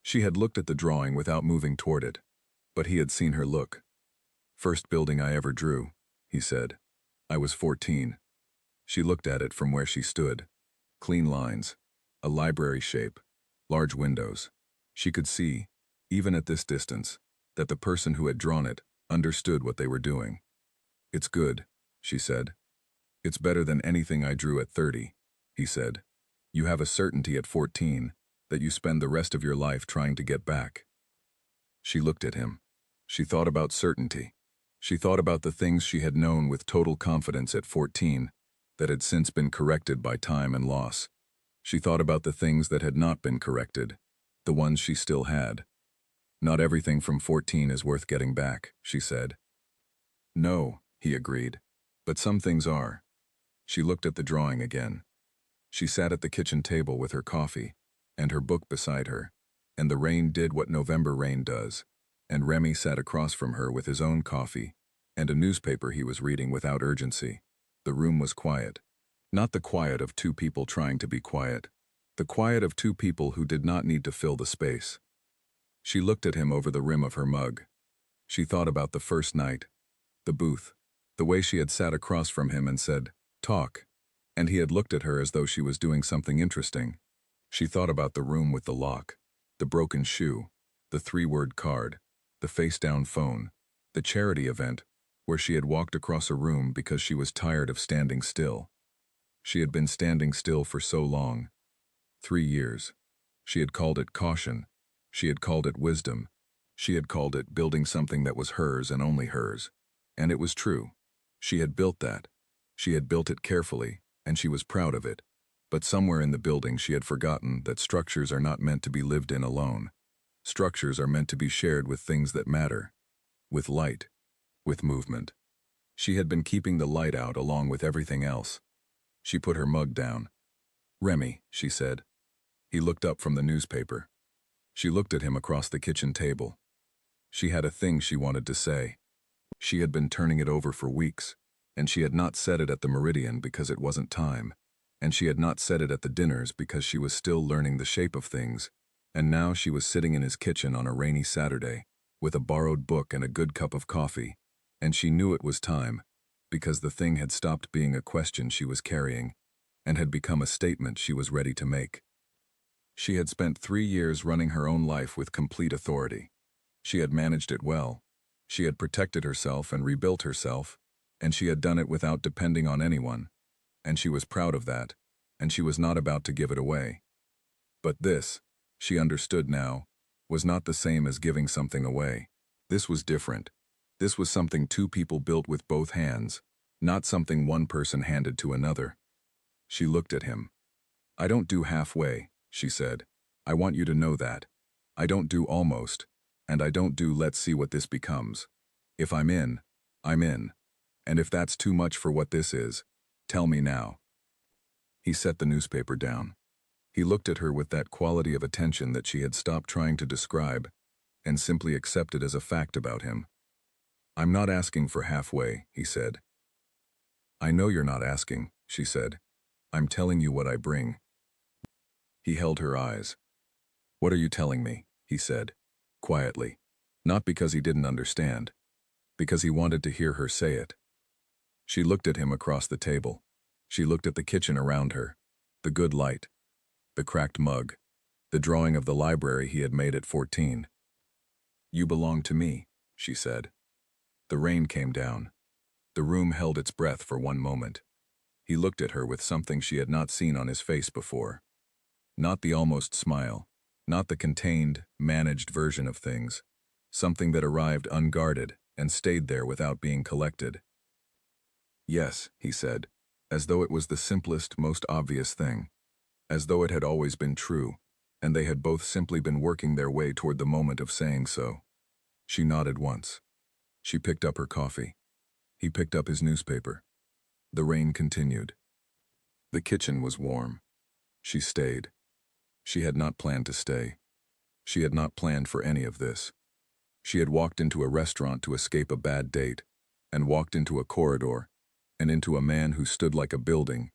She had looked at the drawing without moving toward it. But he had seen her look. "First building I ever drew," he said. "I was 14. She looked at it from where she stood. Clean lines. A library shape. Large windows. She could see, even at this distance, that the person who had drawn it understood what they were doing. "It's good," she said. "It's better than anything I drew at 30, he said. "You have a certainty at 14 that you spend the rest of your life trying to get back." She looked at him. She thought about certainty. She thought about the things she had known with total confidence at 14 that had since been corrected by time and loss. She thought about the things that had not been corrected, the ones she still had. "Not everything from 14 is worth getting back," she said. "No," he agreed, "but some things are." She looked at the drawing again. She sat at the kitchen table with her coffee, and her book beside her, and the rain did what November rain does, and Remy sat across from her with his own coffee, and a newspaper he was reading without urgency. The room was quiet. Not the quiet of two people trying to be quiet. The quiet of two people who did not need to fill the space. She looked at him over the rim of her mug. She thought about the first night, the booth, the way she had sat across from him and said, "Talk," and he had looked at her as though she was doing something interesting. She thought about the room with the lock, the broken shoe, the 3-word card, the face-down phone, the charity event, where she had walked across a room because she was tired of standing still. She had been standing still for so long. 3 years. She had called it caution. She had called it wisdom. She had called it building something that was hers and only hers. And it was true. She had built that. She had built it carefully, and she was proud of it. But somewhere in the building she had forgotten that structures are not meant to be lived in alone. Structures are meant to be shared with things that matter. With light. With movement. She had been keeping the light out along with everything else. She put her mug down. "Remy," she said. He looked up from the newspaper. She looked at him across the kitchen table. She had a thing she wanted to say. She had been turning it over for weeks, and she had not said it at the Meridian because it wasn't time, and she had not said it at the dinners because she was still learning the shape of things, and now she was sitting in his kitchen on a rainy Saturday, with a borrowed book and a good cup of coffee, and she knew it was time, because the thing had stopped being a question she was carrying, and had become a statement she was ready to make. She had spent 3 years running her own life with complete authority. She had managed it well. She had protected herself and rebuilt herself, and she had done it without depending on anyone, and she was proud of that, and she was not about to give it away. But this, she understood now, was not the same as giving something away. This was different. This was something two people built with both hands, not something one person handed to another. She looked at him. "I don't do halfway," she said. "I want you to know that. I don't do almost, and I don't do let's see what this becomes. If I'm in, I'm in. And if that's too much for what this is, tell me now." He set the newspaper down. He looked at her with that quality of attention that she had stopped trying to describe and simply accepted as a fact about him. "I'm not asking for halfway," he said. "I know you're not asking," she said. "I'm telling you what I bring." He held her eyes. "What are you telling me?" he said, quietly, not because he didn't understand, because he wanted to hear her say it. She looked at him across the table. She looked at the kitchen around her, the good light, the cracked mug, the drawing of the library he had made at 14. "You belong to me," she said. The rain came down. The room held its breath for one moment. He looked at her with something she had not seen on his face before. Not the almost smile, not the contained, managed version of things. Something that arrived unguarded and stayed there without being collected. Yes, he said, as though it was the simplest, most obvious thing. As though it had always been true, and they had both simply been working their way toward the moment of saying so. She nodded once. She picked up her coffee. He picked up his newspaper. The rain continued. The kitchen was warm. She stayed. She had not planned to stay. She had not planned for any of this. She had walked into a restaurant to escape a bad date, and walked into a corridor, and into a man who stood like a building,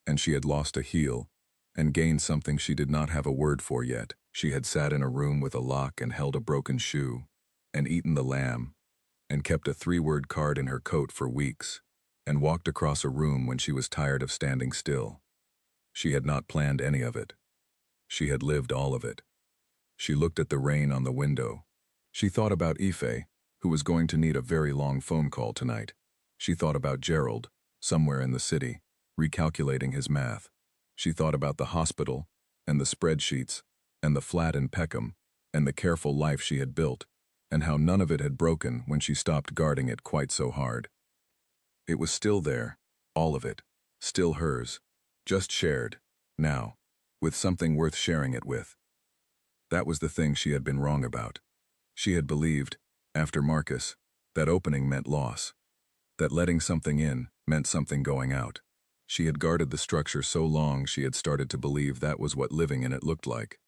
and she had lost a heel, and gained something she did not have a word for yet. She had sat in a room with a lock and held a broken shoe, and eaten the lamb, and kept a 3-word card in her coat for weeks, and walked across a room when she was tired of standing still. She had not planned any of it. She had lived all of it. She looked at the rain on the window. She thought about Ife, who was going to need a very long phone call tonight. She thought about Gerald, somewhere in the city, recalculating his math. She thought about the hospital, and the spreadsheets, and the flat in Peckham, and the careful life she had built, and how none of it had broken when she stopped guarding it quite so hard. It was still there, all of it, still hers, just shared, now, with something worth sharing it with. That was the thing she had been wrong about. She had believed, after Marcus, that opening meant loss, that letting something in meant something going out. She had guarded the structure so long she had started to believe that was what living in it looked like.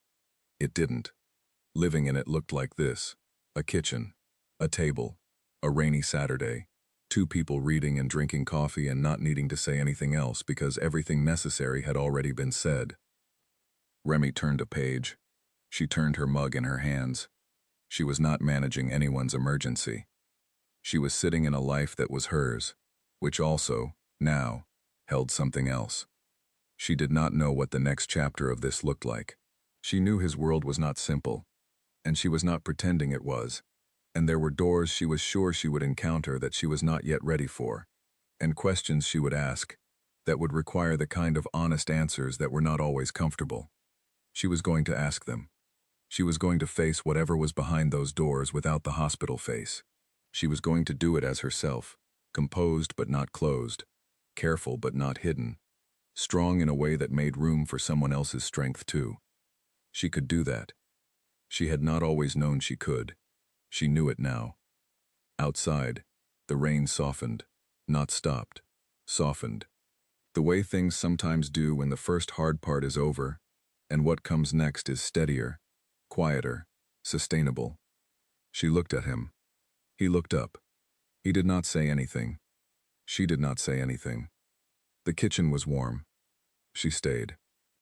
It didn't. Living in it looked like this: a kitchen, a table, a rainy Saturday, 2 people reading and drinking coffee and not needing to say anything else because everything necessary had already been said. Remy turned a page. She turned her mug in her hands. She was not managing anyone's emergency. She was sitting in a life that was hers, which also, now, held something else. She did not know what the next chapter of this looked like. She knew his world was not simple, and she was not pretending it was, and there were doors she was sure she would encounter that she was not yet ready for, and questions she would ask that would require the kind of honest answers that were not always comfortable. She was going to ask them. She was going to face whatever was behind those doors without the hospital face. She was going to do it as herself, composed but not closed, careful but not hidden, strong in a way that made room for someone else's strength too. She could do that. She had not always known she could. She knew it now. Outside, the rain softened, not stopped, softened. The way things sometimes do when the first hard part is over, and what comes next is steadier, quieter, sustainable. She looked at him. He looked up. He did not say anything. She did not say anything. The kitchen was warm. She stayed.